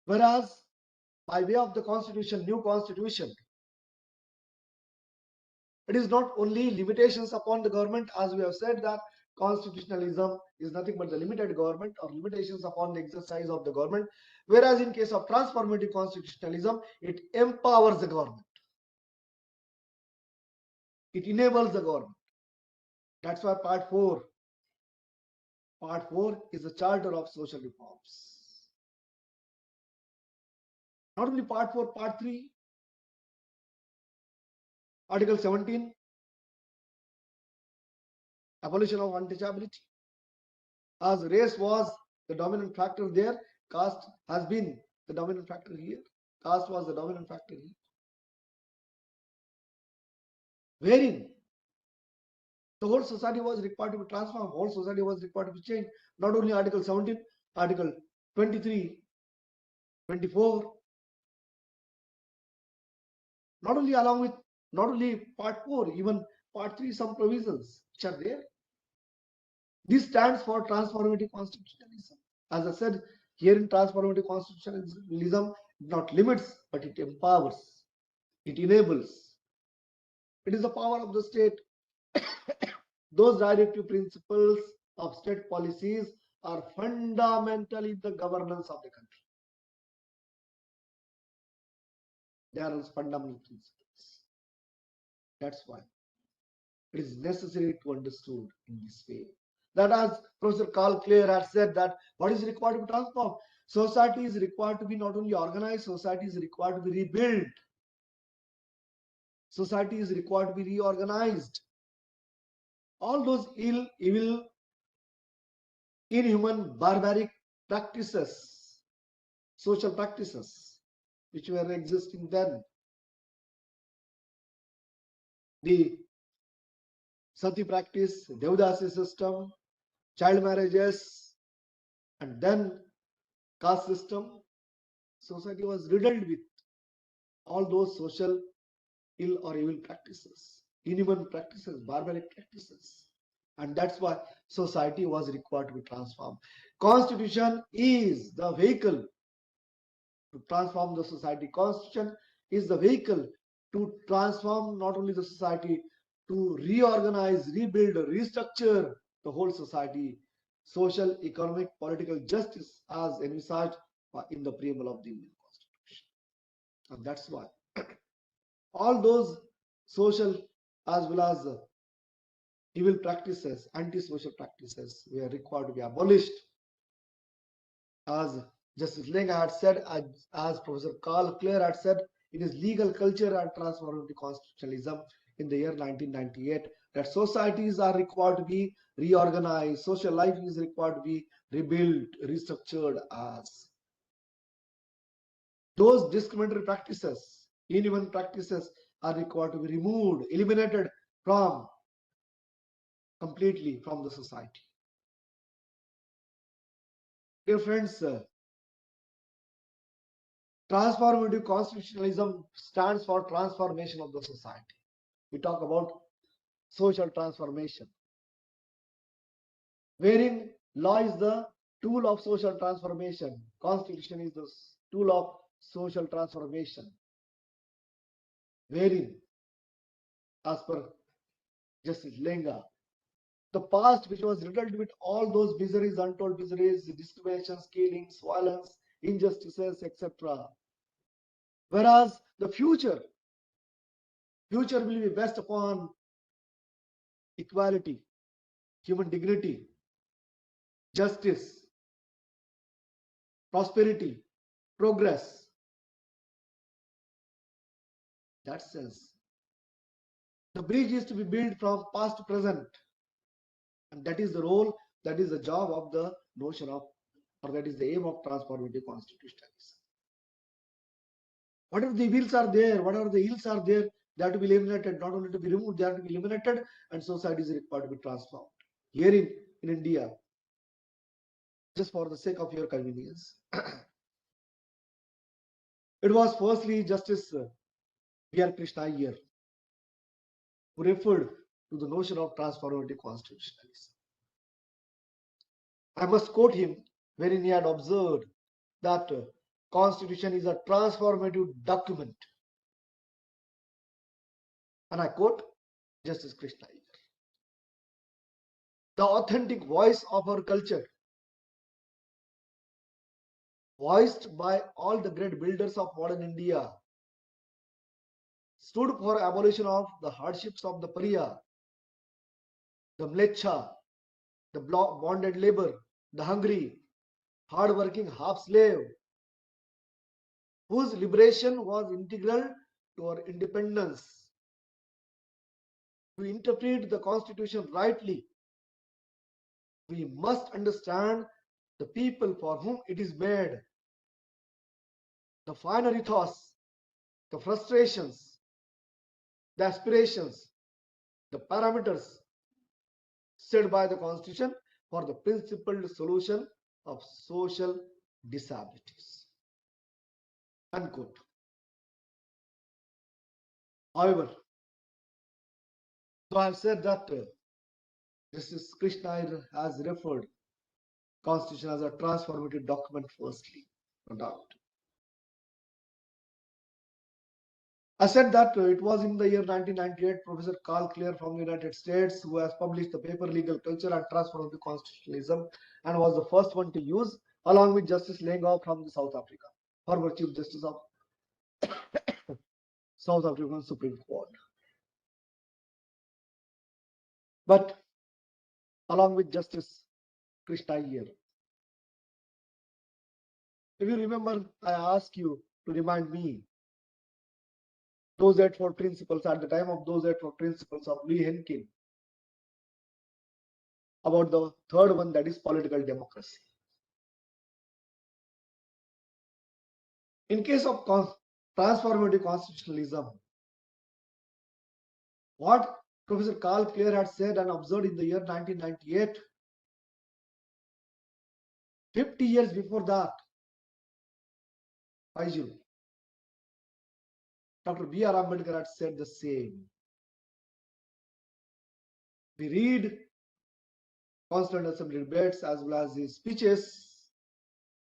Whereas, by way of the constitution, new constitution, it is not only limitations upon the government, as we have said that constitutionalism is nothing but the limited government or limitations upon the exercise of the government, whereas in case of transformative constitutionalism, it empowers the government. It enables the government. That's why part 4 is the charter of social reforms. Not only part 4, part 3, article 17, abolition of untouchability. As race was the dominant factor there, caste has been the dominant factor here. Caste was the dominant factor here. Wherein the whole society was required to be transformed, whole society was required to be changed. Not only article 17, article 23, 24, not only part 4, even part 3, some provisions which are there. This stands for transformative constitutionalism. As I said, here in transformative constitutionalism, not limits, but it empowers, it enables. It is the power of the state. Those directive principles of state policies are fundamentally the governance of the country. They are fundamental principles. That's why it is necessary to understood in this way. That, as Professor Carl Clare has said, that what is required to be transformed? Society is required to be not only organized, society is required to be rebuilt. Society is required to be reorganized. All those evil, inhuman, barbaric practices, social practices, which were existing then. The sati practice, Devdasi system, child marriages, and then caste system. Society was riddled with all those social ill or evil practices, inhuman practices, barbaric practices. And that's why society was required to be transformed. Constitution is the vehicle to transform the society. Constitution is the vehicle to transform not only the society, to reorganize, rebuild, restructure the whole society, social, economic, political justice as envisaged in the preamble of the Indian Constitution. And that's why all those social as well as evil practices, anti-social practices were required to be abolished. As Justice Lenga had said, as Professor Carl Clare had said, it is legal culture and transformative constitutionalism in the year 1998 that societies are required to be reorganized, social life is required to be rebuilt, restructured, as those discriminatory practices, inhuman practices are required to be removed, eliminated completely from the society. Dear friends, transformative constitutionalism stands for transformation of the society. We talk about social transformation, wherein law is the tool of social transformation. Constitution is the tool of social transformation, wherein, as per Justice Lenga, the past, which was riddled with all those miseries, untold miseries, discriminations, killings, violence, injustices, etc. Whereas the future will be based upon equality, human dignity, justice, prosperity, progress. That sense, the bridge is to be built from past to present, and that is the role, that is the job of the notion of, or that is the aim of transformative constitutionalism. Whatever the evils are there, whatever the ills are there, they have to be eliminated, not only to be removed, they have to be eliminated, and society is required to be transformed. Here in India, just for the sake of your convenience, it was firstly Justice B.R. Krishna Iyer who referred to the notion of transformative constitutionalism. I must quote him, wherein he had observed that Constitution is a transformative document. And I quote Justice Krishna Iyer. the authentic voice of our culture, voiced by all the great builders of modern India, stood for abolition of the hardships of the pariah, the mlecha, the bonded labor, the hungry, hard-working half-slave, whose liberation was integral to our independence. To interpret the Constitution rightly, we must understand the people for whom it is made, the finer ethos, the frustrations, the aspirations, the parameters set by the Constitution for the principled solution of social disabilities. Unquote. However, though I have said that Justice Krishna Iyer has referred Constitution as a transformative document firstly, no doubt. I said that it was in the year 1998, Professor Carl Clear from the United States, who has published the paper Legal Culture and Transformative Constitutionalism, and was the first one to use, along with Justice Lengaw from the South Africa, former Chief Justice of South African Supreme Court. But along with Justice Krishna Iyer, if you remember, I asked you to remind me those Eightfold Principles at the time of those Eightfold Principles of Lee Henkin, about the third one, that is political democracy. In case of transformative constitutionalism, what Professor Carl Clear had said and observed in the year 1998, 50 years before that, Dr. B.R. Ambedkar had said the same. We read Constituent Assembly debates as well as his speeches,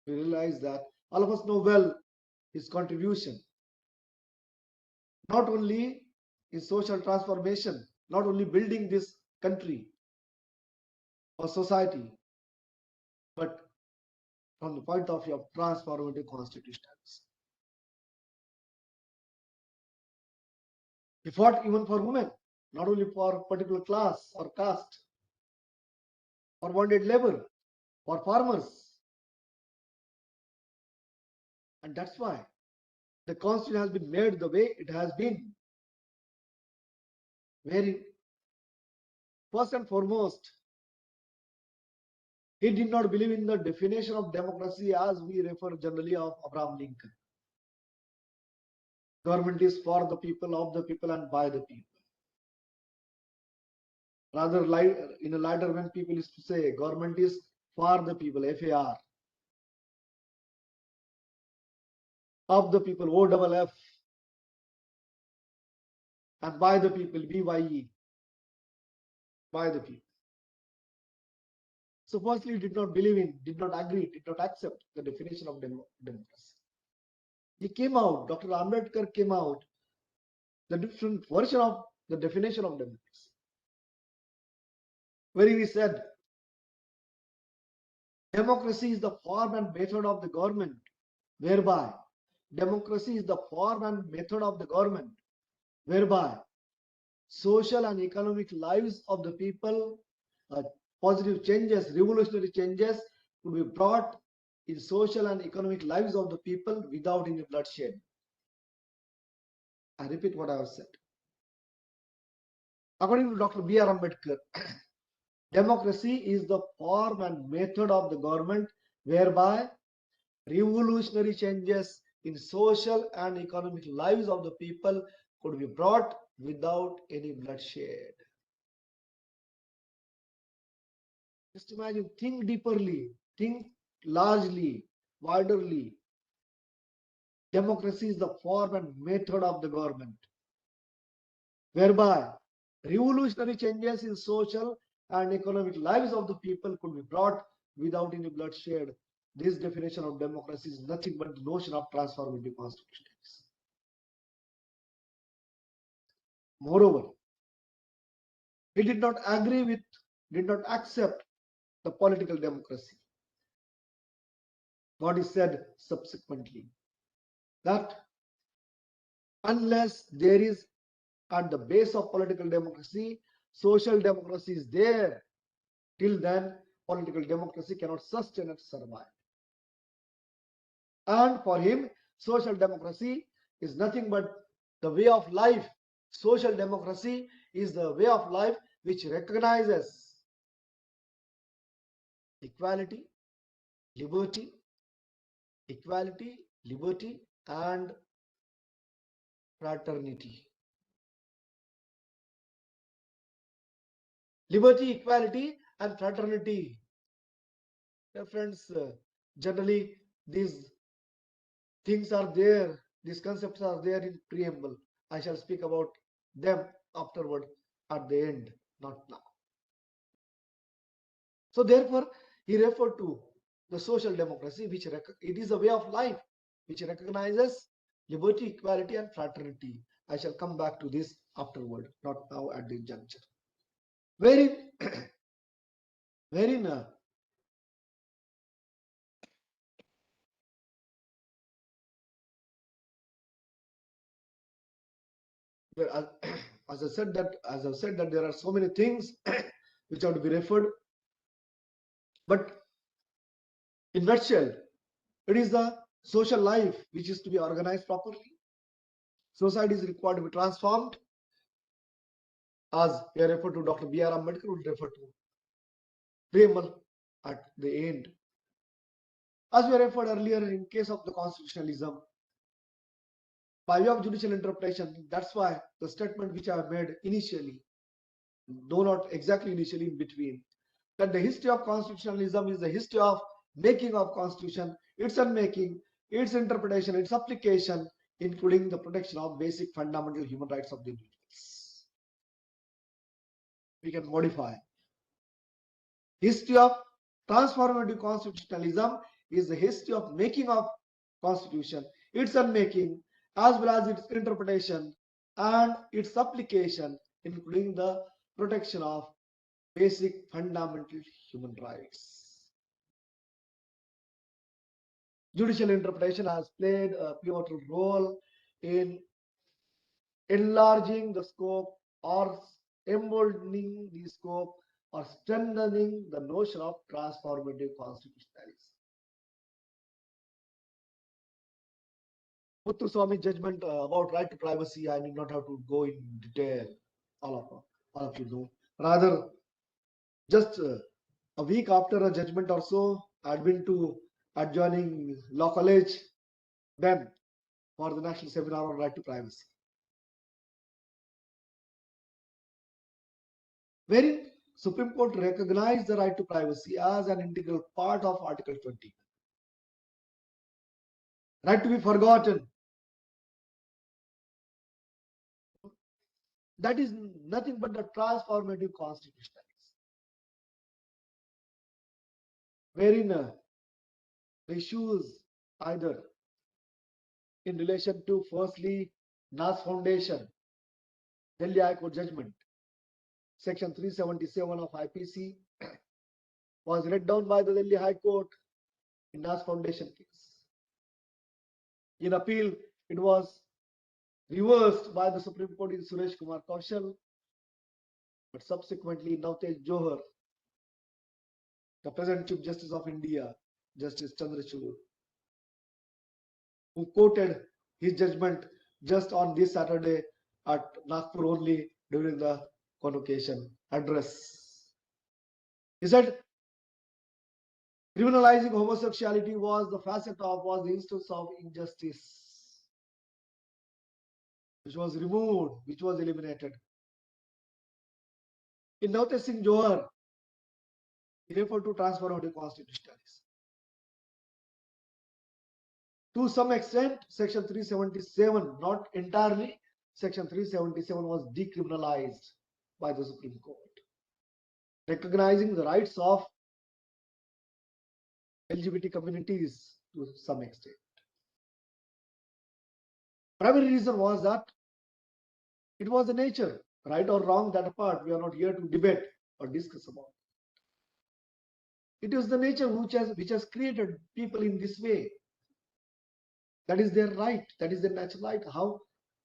we realize that all of us know well his contribution, not only in social transformation, not only building this country or society, but from the point of view of transformative constitutionalism. He fought even for women, not only for particular class or caste, for bonded labor, for farmers. And that's why the Constitution has been made the way it has been. Very first and foremost, he did not believe in the definition of democracy as we refer generally of Abraham Lincoln. Government is for the people, of the people, and by the people. Rather, in a lighter when people used to say government is for the people, FAR. Of the people, OFF. And by the people, BYE. By the people. So firstly, he did not believe in, did not agree, did not accept the definition of democracy. He came out, Dr. Ambedkar came out, the different version of the definition of democracy, where he said, democracy is the form and method of the government, whereby democracy is the form and method of the government, whereby social and economic lives of the people, positive changes, revolutionary changes could be brought in social and economic lives of the people without any bloodshed. I repeat what I have said. According to Dr. B.R. Ambedkar, democracy is the form and method of the government whereby revolutionary changes in social and economic lives of the people could be brought without any bloodshed. Just imagine, think deeperly, think largely, widerly. Democracy is the form and method of the government, whereby revolutionary changes in social and economic lives of the people could be brought without any bloodshed. This definition of democracy is nothing but the notion of transformative constitutionalism. Moreover, he did not agree with did not accept the political democracy. Gandhi said subsequently that unless there is at the base of political democracy, social democracy is there. Till then, political democracy cannot sustain and survive. And for him, social democracy is nothing but the way of life. Social democracy is the way of life which recognizes equality, liberty, and fraternity. Liberty, equality, and fraternity. Dear friends, generally these things are there, these concepts are there in preamble. I shall speak about them afterward at the end, not now. So therefore, he referred to the social democracy, which it is a way of life which recognizes liberty, equality, and fraternity. I shall come back to this afterward, not now at this juncture. Wherein, wherein as I said that there are so many things which have to be referred, but in nutshell, it is the social life which is to be organized properly. Society is required to be transformed, as we refer to Dr. B.R. Ambedkar will refer to preamble at the end. As we referred earlier, in case of the constitutionalism, by way of judicial interpretation, that's why the statement which I have made initially, though not exactly initially, in between, that the history of constitutionalism is the history of making of constitution, its unmaking, its interpretation, its application, including the protection of basic fundamental human rights of the individuals. We can modify. History of transformative constitutionalism is the history of making of constitution, its unmaking, as well as its interpretation and its application, including the protection of basic fundamental human rights. Judicial interpretation has played a pivotal role in enlarging the scope or emboldening the scope or strengthening the notion of transformative constitutionalism. Muthuswamy judgment about right to privacy, I need not have to go in detail. All of you know. Rather, just a week after a judgment or so, I had been to adjoining law college, then for the national seminar on right to privacy, wherein Supreme Court recognized the right to privacy as an integral part of Article 20. Right to be forgotten. That is nothing but the transformative constitutionalism, wherein the issues either in relation to firstly NAS Foundation, Delhi High Court judgment, section 377 of IPC was read down by the Delhi High Court in NAS Foundation case. In appeal, it was reversed by the Supreme Court in Suresh Kumar Kaushal, but subsequently Navtej Johar, the present Chief Justice of India, Justice Chandrachud, who quoted his judgment just on this Saturday at Nagpur only during the convocation address. He said, criminalizing homosexuality was the instance of injustice, which was removed, which was eliminated. In Navtej Singh Johar, he referred to transformative constitutionalism. To some extent, Section 377, not entirely, Section 377 was decriminalized by the Supreme Court, recognizing the rights of LGBT communities to some extent. Primary reason was that it was the nature, right or wrong, that apart, we are not here to debate. or discuss about. It is the nature which has created people in this way. That is their right. That is their natural right.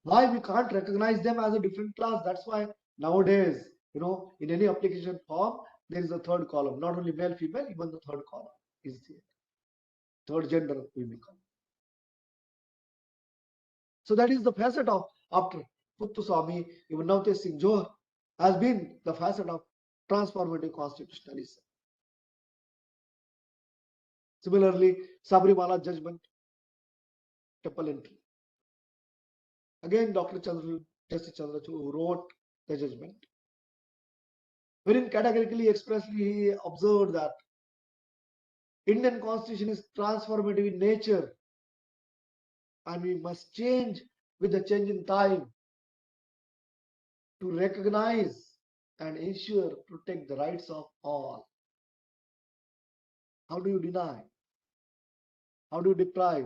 Why we can't recognize them as a different class? That's why nowadays, in any application form, there is a third column. Not only male, female, even the third column is there. Third gender will become. So that is the facet of, after Puttuswamy, even Navtej Singh Johar, has been the facet of transformative constitutionalism. Similarly, Sabrimala judgment, temple entry. Again, Justice Chandrachud, who wrote the judgment, wherein categorically, expressly, he observed that Indian constitution is transformative in nature, and we must change with the change in time to recognize and ensure, protect the rights of all. How do you deny? How do you deprive?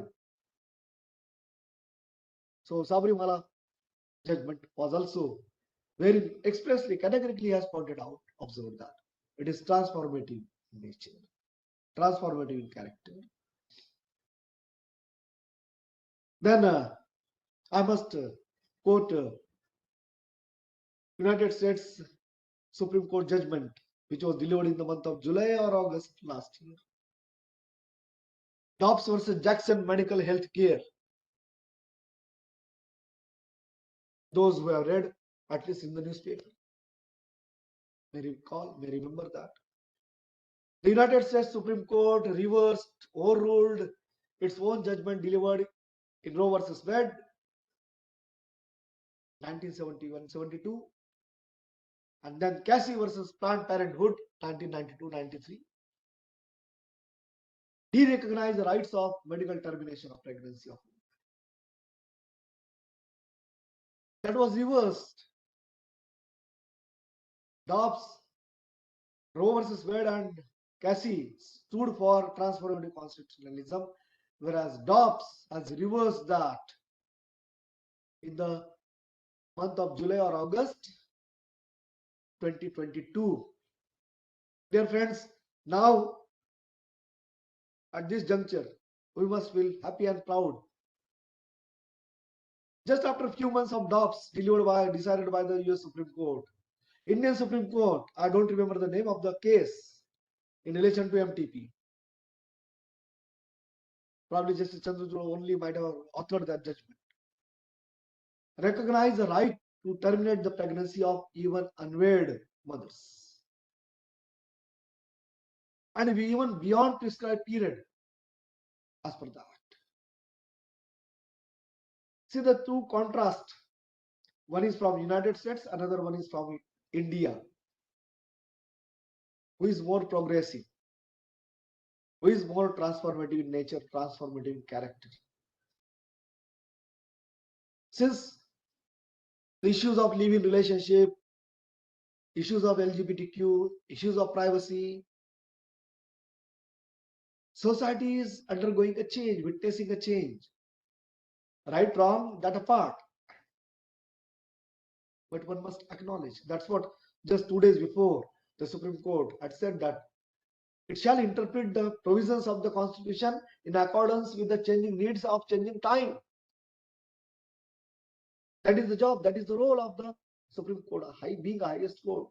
So Sabrimala judgment was also very expressly, categorically has pointed out, observed that it is transformative in nature, transformative in character. Then I must quote United States Supreme Court judgment, which was delivered in the month of July or August last year. Dobbs versus Jackson Medical Health Care. Those who have read, at least in the newspaper, may recall, may remember that. The United States Supreme Court reversed, overruled its own judgment delivered in Roe versus Wade, 1971-72, and then Casey versus Planned Parenthood, 1992-93. De-recognize the rights of medical termination of pregnancy of women. That was reversed. Dobbs, Roe versus Wade, and Casey stood for transformative constitutionalism, whereas Dobbs has reversed that in the month of July or August 2022. Dear friends, now at this juncture, we must feel happy and proud. Just after a few months of Dobbs decided by the US Supreme Court, Indian Supreme Court, I don't remember the name of the case in relation to MTP. Probably Justice Chandrachud only might have authored that judgment. Recognize the right to terminate the pregnancy of even unwed mothers. And even beyond prescribed period as per that. See the two contrast. One is from United States, another one is from India. Who is more progressive? Who is more transformative in nature, transformative in character? Since the issues of living relationship, issues of LGBTQ, issues of privacy, society is undergoing a change, witnessing a change. Right, wrong, that apart. But one must acknowledge. That's what just 2 days before the Supreme Court had said, that it shall interpret the provisions of the Constitution in accordance with the changing needs of changing time. That is the job, that is the role of the Supreme Court, being the highest court.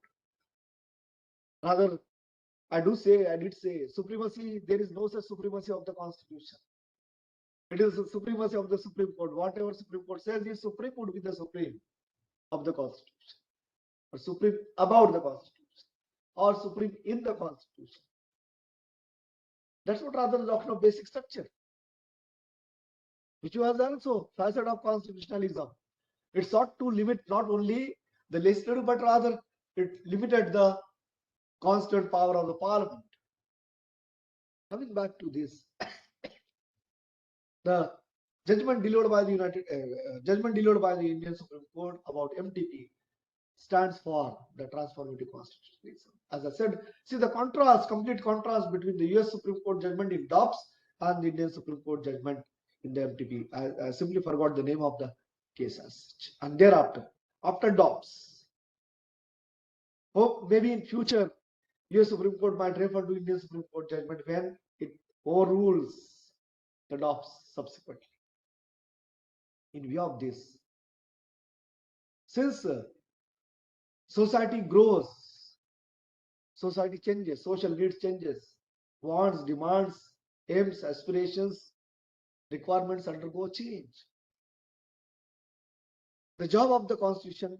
Rather, I did say, supremacy, there is no such supremacy of the Constitution. It is the supremacy of the Supreme Court. Whatever Supreme Court says is supreme, would be the supreme of the Constitution, or supreme about the Constitution, or supreme in the Constitution. That's what rather the doctrine of basic structure, which was also facet of constitutionalism. It sought to limit not only the legislative, but rather it limited the constant power of the Parliament. Coming back to this, the judgment delivered by the Indian Supreme Court about MTP stands for the transformative constitutionalism. As I said, see the contrast, complete contrast between the US Supreme Court judgment in Dobbs and the Indian Supreme Court judgment in the MTP. I simply forgot the name of the case as such. And thereafter, after Dobbs, Hope maybe in future, US Supreme Court might refer to Indian Supreme Court judgment when it overrules the adopts subsequently. In view of this, since society grows, society changes, social needs changes, wants, demands, aims, aspirations, requirements undergo change. The job of the Constitution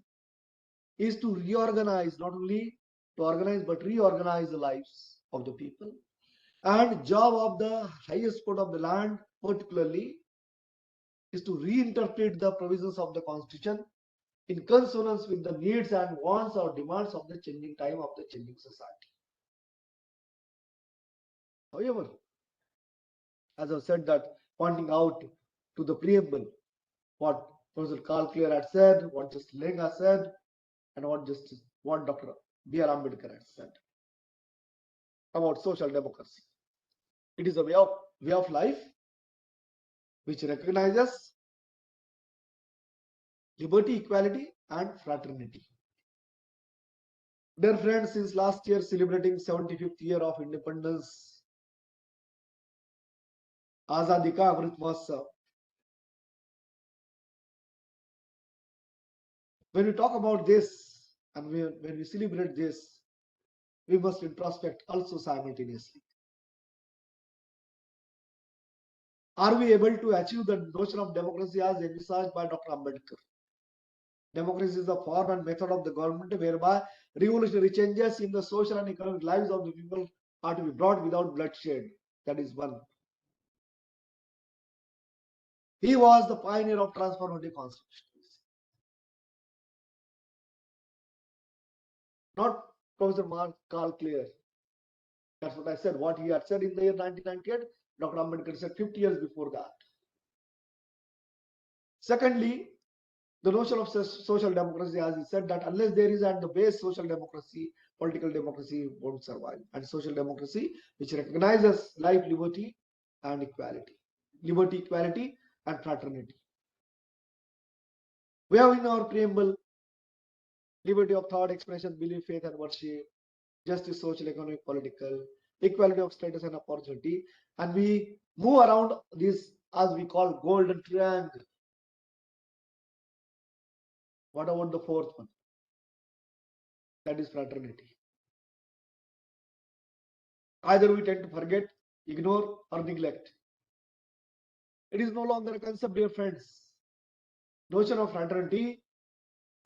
is to reorganize, not only to organize but reorganize the lives of the people. And job of the highest court of the land particularly is to reinterpret the provisions of the Constitution in consonance with the needs and wants or demands of the changing time of the changing society. However, as I've said that, pointing out to the preamble, what Professor Karl Clear had said, what Justice Ling has said, and what Dr. B.R. Ambedkar had said about social democracy. It is a way of life which recognizes liberty, equality, and fraternity. Dear friends, since last year celebrating 75th year of independence, Azadi Ka Amrit Mahotsav. When we talk about this and when we celebrate this, we must introspect also simultaneously. Are we able to achieve the notion of democracy as envisaged by Dr. Ambedkar? Democracy is the form and method of the government whereby revolutionary changes in the social and economic lives of the people are to be brought without bloodshed. That is one. He was the pioneer of transformative constitutionalism. Not Professor Karl Clear. That's what I said. What he had said in the year 1998, Dr. Ambedkar said 50 years before that. Secondly, the notion of social democracy, as he said, that unless there is at the base social democracy, political democracy won't survive. And social democracy, which recognizes life, liberty, and equality. Liberty, equality, and fraternity. We have in our preamble liberty of thought, expression, belief, faith, and worship, justice, social, economic, political, equality of status and opportunity. And we move around this as we call golden triangle. What about the fourth one? That is fraternity. Either we tend to forget, ignore, or neglect. It is no longer a concept, dear friends. Notion of fraternity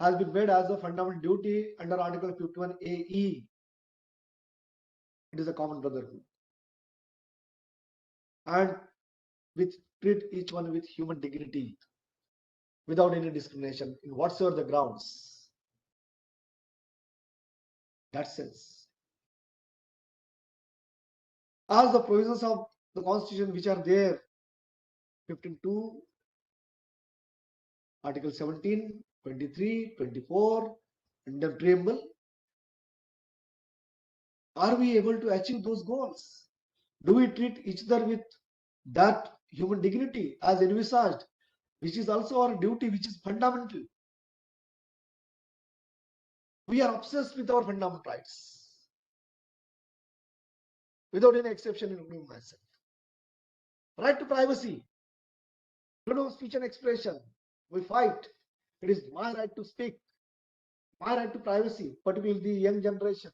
has been made as a fundamental duty under Article 51 AE. It is a common brotherhood. And we treat each one with human dignity, without any discrimination, in whatsoever the grounds. That sense. As the provisions of the Constitution which are there, 15.2, Article 17, 23, 24, and the preamble, are we able to achieve those goals? Do we treat each other with that human dignity as envisaged, which is also our duty, which is fundamental? We are obsessed with our fundamental rights, without any exception, including myself. Right to privacy, freedom of speech and expression. We fight. It is my right to speak, my right to privacy, particularly the young generation.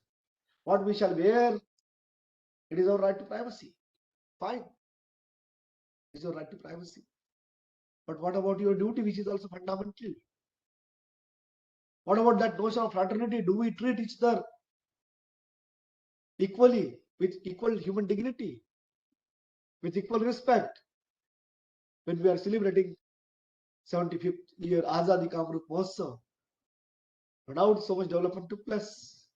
What we shall wear, it is our right to privacy. Fine. It is your right to privacy. But what about your duty, which is also fundamental? What about that notion of fraternity? Do we treat each other equally, with equal human dignity, with equal respect? When we are celebrating 75th year Azadi Ka Amrit Mahotsav, no doubt so much development took place.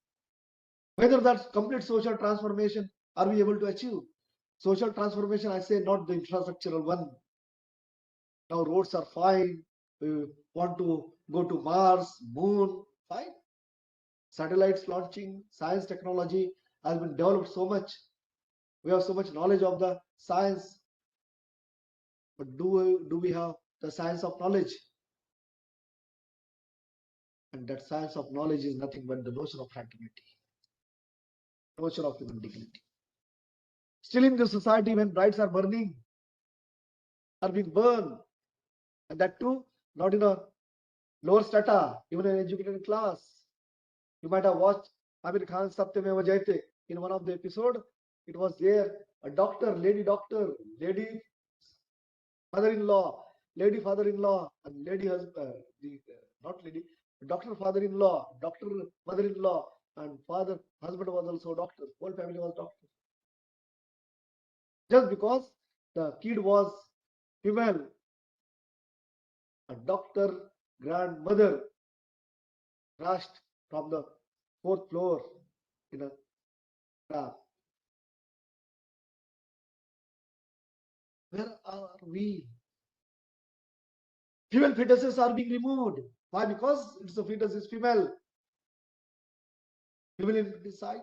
Whether that's complete social transformation are we able to achieve? Social transformation, I say, not the infrastructural one. Now roads are fine. We want to go to Mars, Moon, fine. Satellites launching, science technology has been developed so much. We have so much knowledge of the science. But do we have the science of knowledge? And that science of knowledge is nothing but the notion of fraternity, notion of human dignity. Still in the society, when brides are burning, are being burned, and that too not in a lower strata, even an educated class. You might have watched Amir Khan's Satyameva Jayate. In one of the episode, it was there a doctor, lady mother-in-law, lady father-in-law, and lady husband, not lady, doctor father-in-law, doctor mother-in-law, and father husband was also doctor. Whole family was doctor. Just because the kid was female, a doctor grandmother crashed from the fourth floor in a trap. Where are we? Female fetuses are being removed. Why? Because it's a fetus is female. Female infanticide.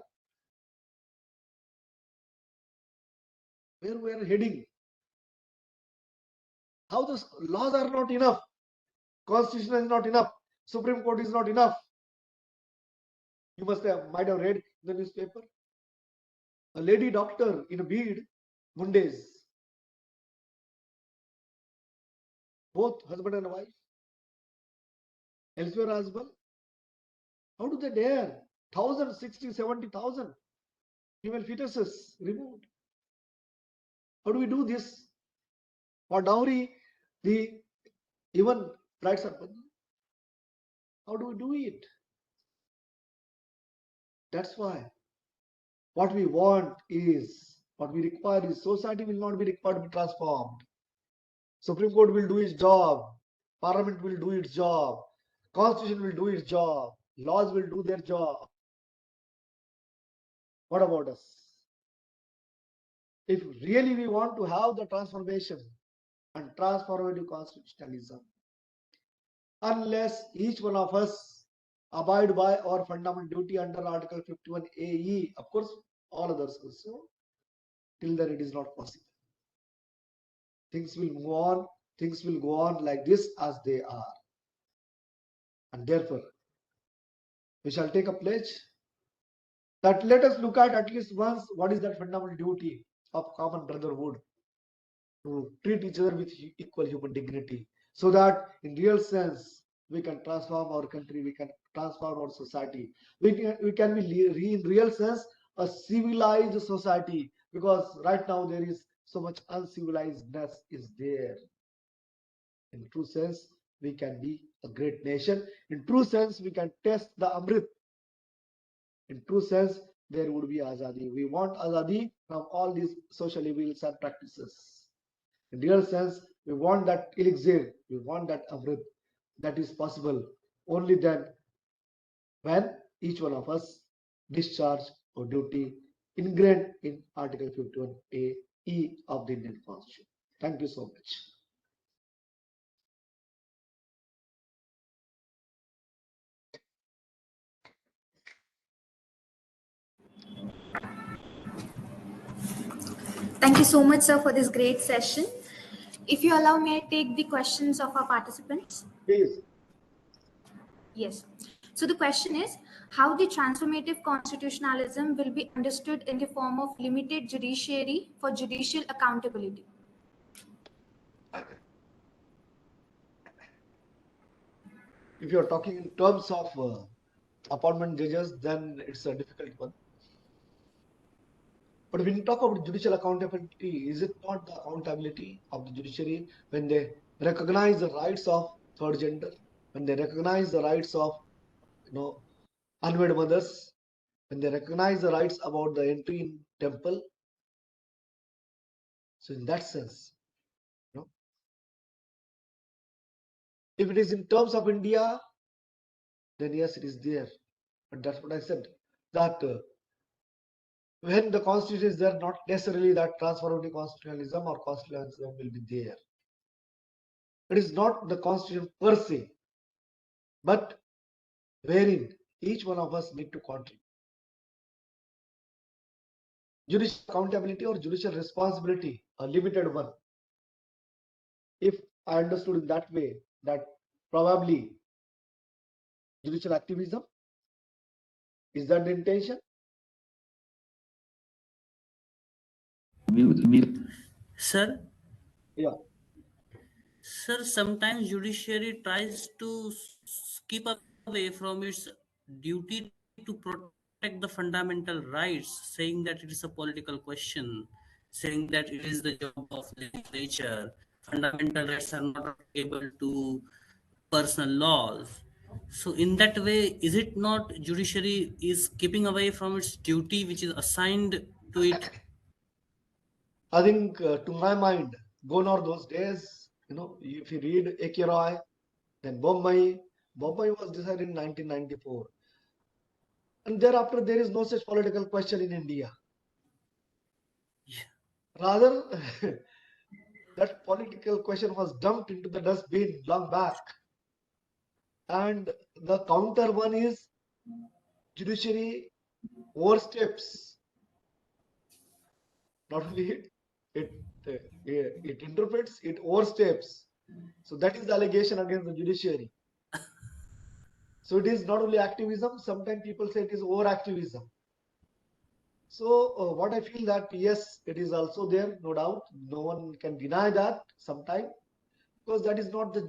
Where we are heading? How the laws are not enough. Constitution is not enough. Supreme Court is not enough. You might have read in the newspaper. A lady doctor in a bead, Mundes, both husband and wife, elsewhere as well. How do they dare? 1,060, 70,000 female fetuses removed. How do we do this? For dowry, the even brides are burning. How do we do it? That's why what we require is society will not be required to be transformed. Supreme Court will do its job. Parliament will do its job. Constitution will do its job. Laws will do their job. What about us? If really we want to have the transformation and transformative constitutionalism, unless each one of us abide by our fundamental duty under Article 51 AE, of course, all others also, till then it is not possible. Things will move on, things will go on like this as they are. And therefore, we shall take a pledge that let us look at least once what is that fundamental duty of common brotherhood, to treat each other with equal human dignity, so that in real sense we can transform our country, we can transform our society, we can be in real sense a civilized society, because right now there is so much uncivilizedness is there. In true sense, we can be a great nation. In true sense, we can test the Amrit. In true sense, there would be Azadi. We want Azadi from all these social evils and practices. In real sense, we want that elixir, we want that Amrit. That is possible only then when each one of us discharge our duty ingrained in Article 51A(e) of the Indian Constitution. Thank you so much. Thank you so much, sir, for this great session. If you allow me, I take the questions of our participants. Please. Yes. So the question is, how the transformative constitutionalism will be understood in the form of limited judiciary for judicial accountability? If you are talking in terms of appointment judges, then it's a difficult one. But when you talk about judicial accountability, is it not the accountability of the judiciary when they recognize the rights of third gender, when they recognize the rights of unwed mothers, when they recognize the rights about the entry in temple? So in that sense, if it is in terms of India, then yes, it is there. But that's what I said, that when the constitution is there, not necessarily that transformative constitutionalism or constitutionalism will be there. It is not the constitution per se, but wherein each one of us need to contribute. Judicial accountability or judicial responsibility, a limited one. If I understood in that way, that probably judicial activism? Is that the intention? Sir, Yeah. sir, sometimes judiciary tries to keep away from its duty to protect the fundamental rights, saying that it is a political question, saying that it is the job of legislature. Fundamental rights are not able to personal laws. So in that way, is it not judiciary is keeping away from its duty which is assigned to it? I think, to my mind, gone are those days. If you read A.K. Roy, then Bombay was decided in 1994. And thereafter, there is no such political question in India. Rather, that political question was dumped into the dustbin long back. And the counter one is judiciary oversteps. Not only it interprets, it oversteps. So that is the allegation against the judiciary. So it is not only activism, sometimes people say it is over activism. So what I feel that yes, it is also there, no doubt. No one can deny that sometime, because that is not the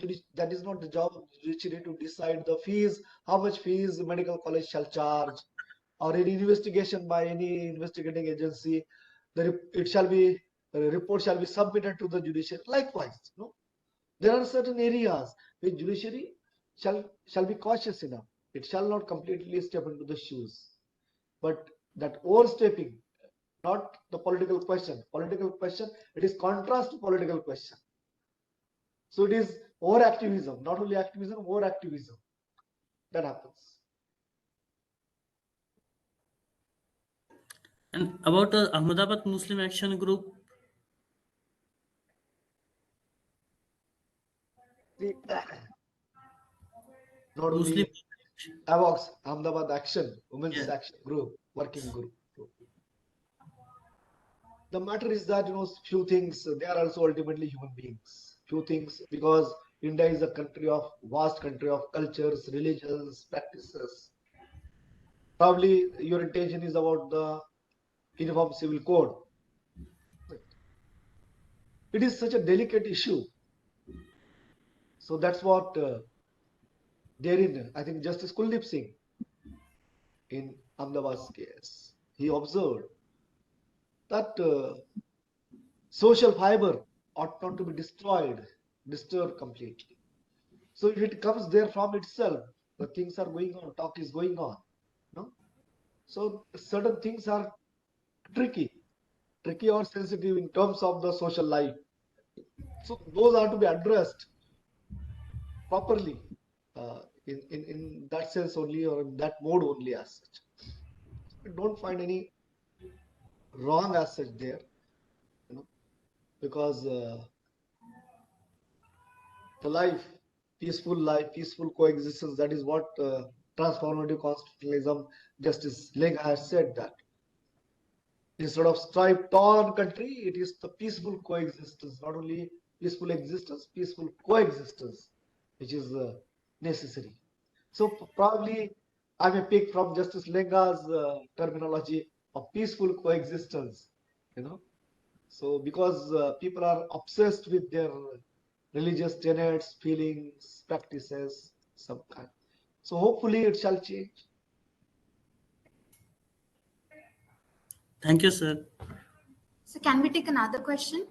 job of the judiciary to decide the fees, how much fees the medical college shall charge, or any investigation by any investigating agency. The report shall be submitted to the judiciary. Likewise, there are certain areas where judiciary shall be cautious enough. It shall not completely step into the shoes. But that overstepping, not the political question. Political question, it is contrast to political question. So it is over activism, not only activism, over activism. That happens. And about the Ahmedabad Muslim Action Group, See, not Muslim, only AVOX, Ahmedabad Action, Women's yeah, Action Group, Working Group. The matter is that, few things, they are also ultimately human beings. Few things, because India is a vast country of cultures, religions, practices. Probably your intention is about the Uniform Civil Code. It is such a delicate issue. So that's what therein, I think Justice Kuldeep Singh in Ahmedabad's case, he observed that social fiber ought not to be disturbed completely. So if it comes there from itself, the things are going on, talk is going on. So certain things are tricky or sensitive in terms of the social life. So those are to be addressed properly, in that sense only, or in that mode only as such. I don't find any wrong as such there, because the peaceful coexistence, that is what transformative constitutionalism, Justice Lega has said, that instead of strife-torn country, it is the peaceful coexistence, not only peaceful existence, peaceful coexistence, which is necessary. So probably I may pick from Justice Lenga's terminology of peaceful coexistence, So because people are obsessed with their religious tenets, feelings, practices, some kind. So hopefully it shall change. thank you, sir. So can we take another question?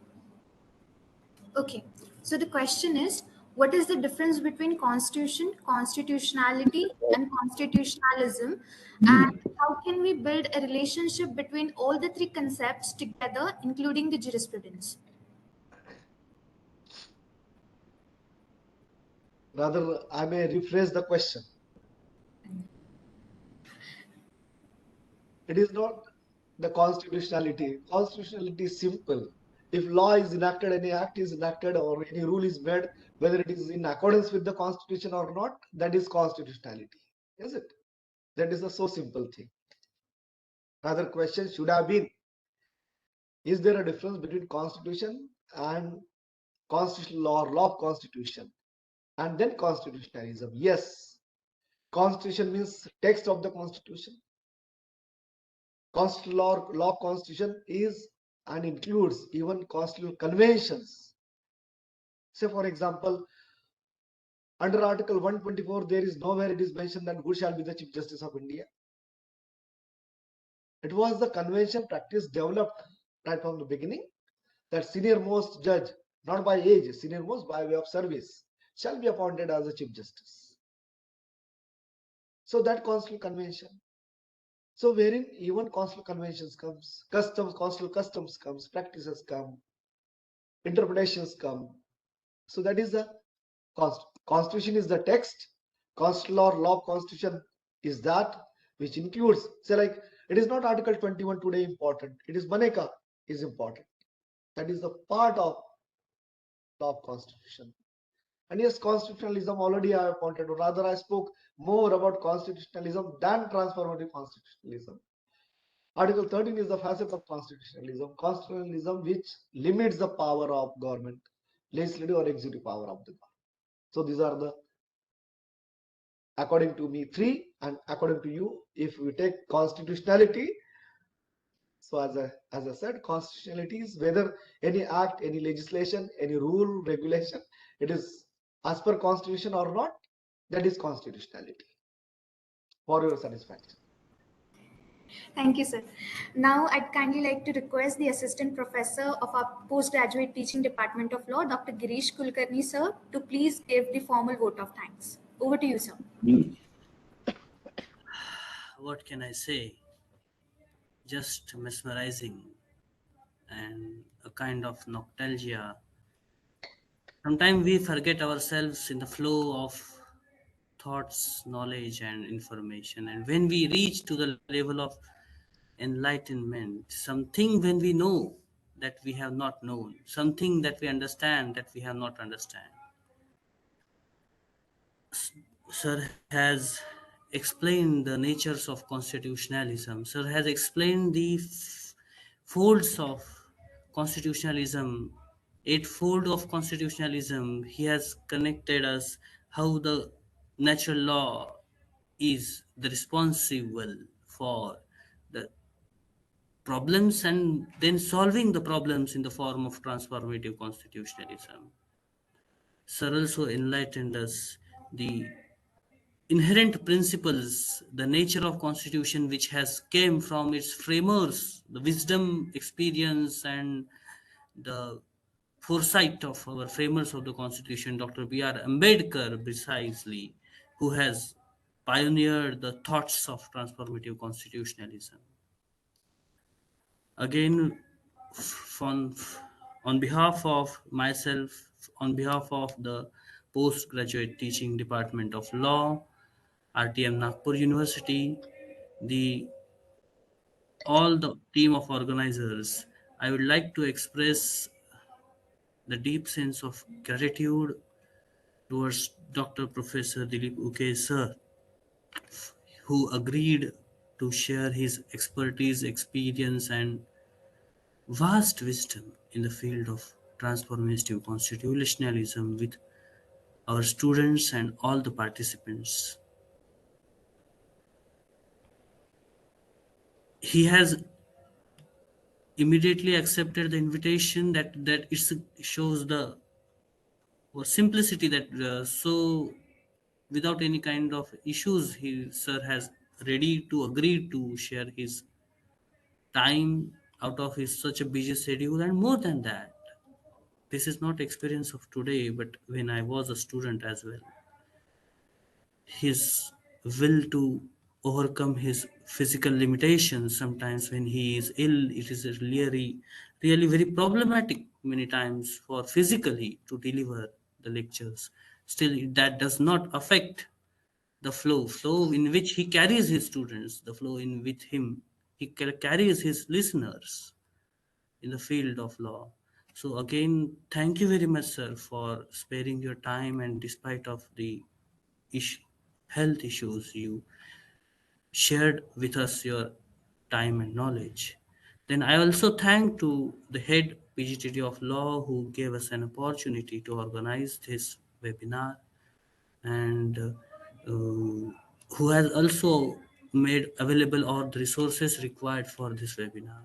Okay. So the question is, what is the difference between constitution, constitutionality, and constitutionalism? And how can we build a relationship between all the three concepts together, including the jurisprudence? Rather, I may rephrase the question. It is not the constitutionality. Constitutionality is simple. If law is enacted, any act is enacted, or any rule is made, whether it is in accordance with the constitution or not, that is constitutionality. Is it? That is a so simple thing. Rather, question should have been, is there a difference between constitution and constitutional law or law of constitution? And then constitutionalism. Yes. Constitution means text of the constitution. Constitutional law constitution is and includes even constitutional conventions. Say for example, under Article 124, there is nowhere it is mentioned that who shall be the Chief Justice of India. It was the convention practice developed right from the beginning that senior most judge, not by age, senior most by way of service, shall be appointed as the Chief Justice. So that constitutional convention. So wherein even constitutional conventions comes, constitutional customs comes, practices come, interpretations come. So that is the constitution is the text. Constitutional law constitution is that which includes, say like, it is not Article 21 today important. It is Maneka is important. That is the part of law of constitution. And yes, constitutionalism already I have pointed out. Rather, I spoke more about constitutionalism than transformative constitutionalism. Article 13 is the facet of constitutionalism. Constitutionalism which limits the power of government, legislative or executive power of the government. So these are the, according to me, three, and according to you, if we take constitutionality, so as I said, constitutionality is whether any act, any legislation, any rule, regulation, it is as per constitution or not, that is constitutionality. For your satisfaction. Thank you, sir. Now, I'd kindly like to request the Assistant Professor of our Postgraduate Teaching Department of Law, Dr. Girish Kulkarni, sir, to please give the formal vote of thanks. Over to you, sir. What can I say? Just mesmerizing and a kind of nostalgia. Sometimes we forget ourselves in the flow of thoughts, knowledge, and information. And when we reach to the level of enlightenment, something when we know that we have not known, something that we understand that we have not understand. Sir has explained the natures of constitutionalism. Sir has explained the folds of constitutionalism, eightfold of constitutionalism. He has connected us how the natural law is the responsible for the problems and then solving the problems in the form of transformative constitutionalism. Sir also enlightened us the inherent principles, the nature of constitution which has came from its framers, the wisdom, experience, and the foresight of our framers of the constitution, Dr. B.R. Ambedkar, precisely, who has pioneered the thoughts of transformative constitutionalism. Again, on, on behalf of myself, on behalf of the postgraduate teaching department of law, RTM Nagpur University, the all the team of organizers, I would like to express the deep sense of gratitude towards Dr. Professor Dilip Uke sir, who agreed to share his expertise, experience, and vast wisdom in the field of transformative constitutionalism with our students and all the participants. He has immediately accepted the invitation that it shows the simplicity that so without any kind of issues he sir has ready to agree to share his time out of his such a busy schedule. And more than that, this is not experience of today but when I was a student as well, his will to overcome his physical limitations. Sometimes when he is ill, it is really very problematic many times for physically to deliver the lectures. Still, that does not affect the flow in which he carries his students, the flow in with him he carries his listeners in the field of law. So again, thank you very much, sir, for sparing your time, and despite of the issue, health issues, you shared with us your time and knowledge. Then I also thank to the head PGTD of law who gave us an opportunity to organize this webinar, and who has also made available all the resources required for this webinar.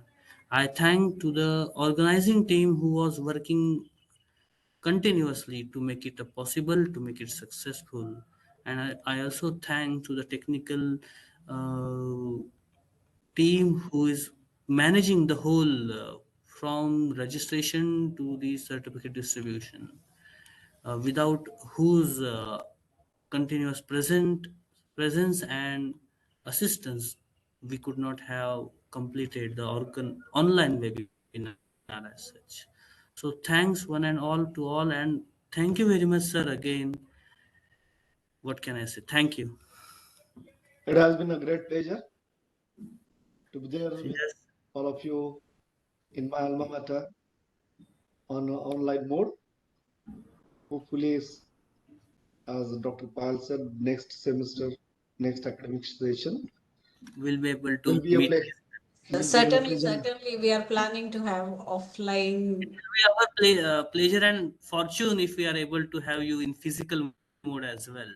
I thank to the organizing team who was working continuously to make it a possible, to make it successful. And I also thank to the technical team who is managing the whole from registration to the certificate distribution, without whose continuous presence and assistance we could not have completed the online webinar as such. So thanks one and all to all, and thank you very much, sir, again. What can I say? Thank you. It has been a great pleasure to be there with Yes. all of you in my alma mater on online mode. Hopefully, as Dr. Pal said, next semester, next academic session We'll be able to will be a meet. play. Will be in a Certainly, pleasant. certainly, we are planning to have offline. We have a pleasure and fortune if we are able to have you in physical mode as well.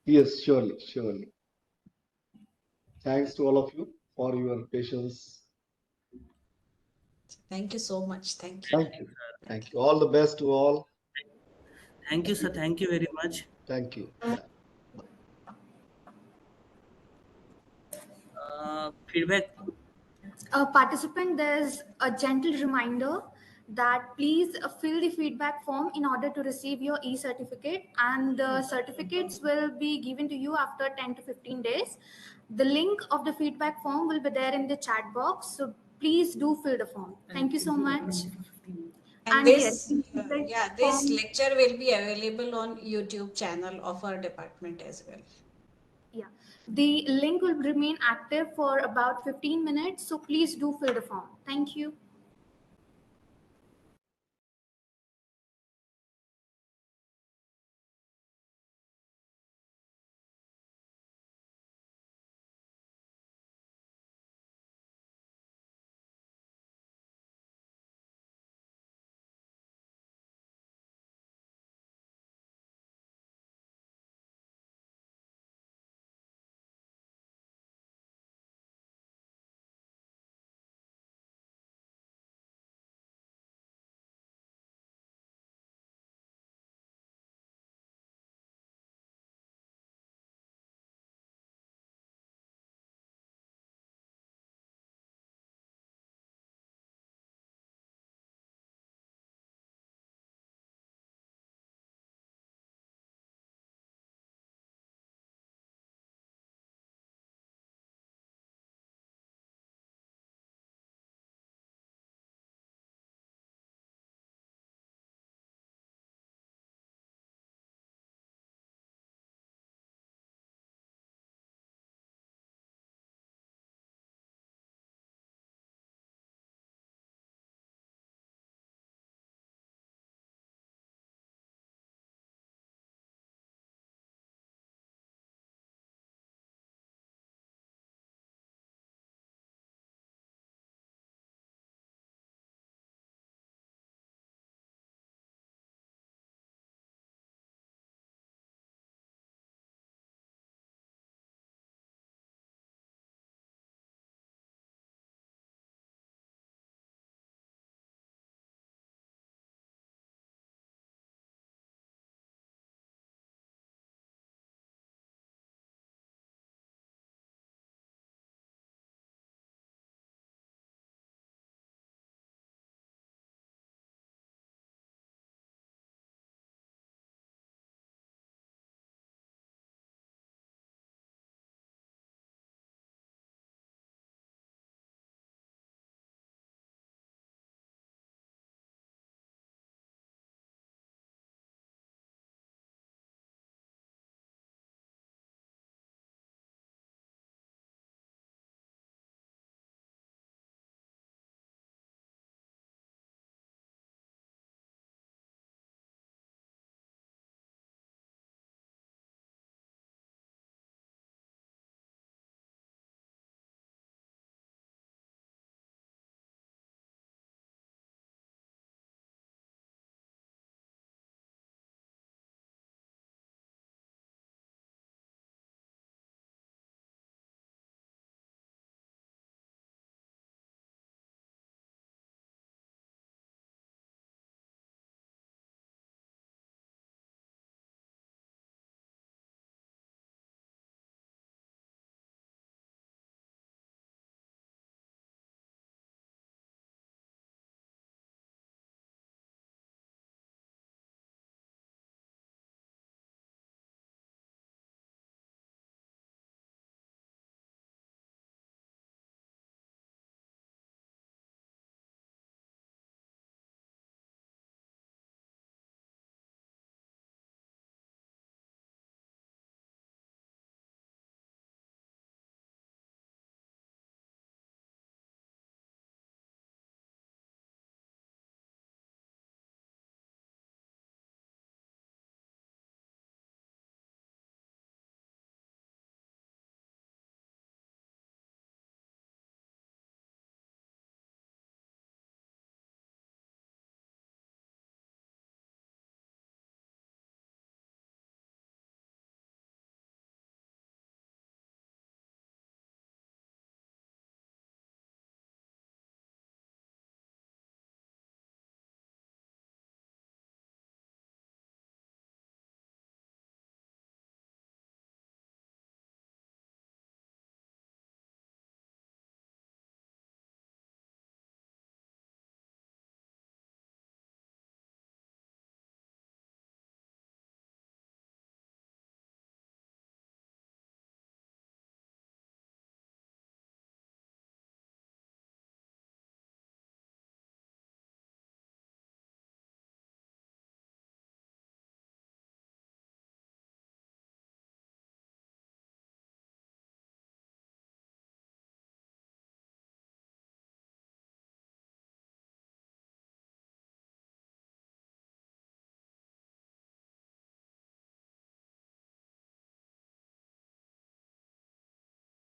Yes, surely, surely. Thanks to all of you for your patience. Thank you so much. Thank you. Thank you. Thank you. All the best to all. Thank you, sir. Thank you very much. Thank you. Yeah. Feedback. Participant, there's a gentle reminder that please fill the feedback form in order to receive your e-certificate, and the certificates will be given to you after 10 to 15 days. The link of the feedback form will be there in the chat box, so please do fill the form. Thank you so much. And yes, this, this lecture will be available on YouTube channel of our department as well. Yeah, the link will remain active for about 15 minutes, so please do fill the form. Thank you.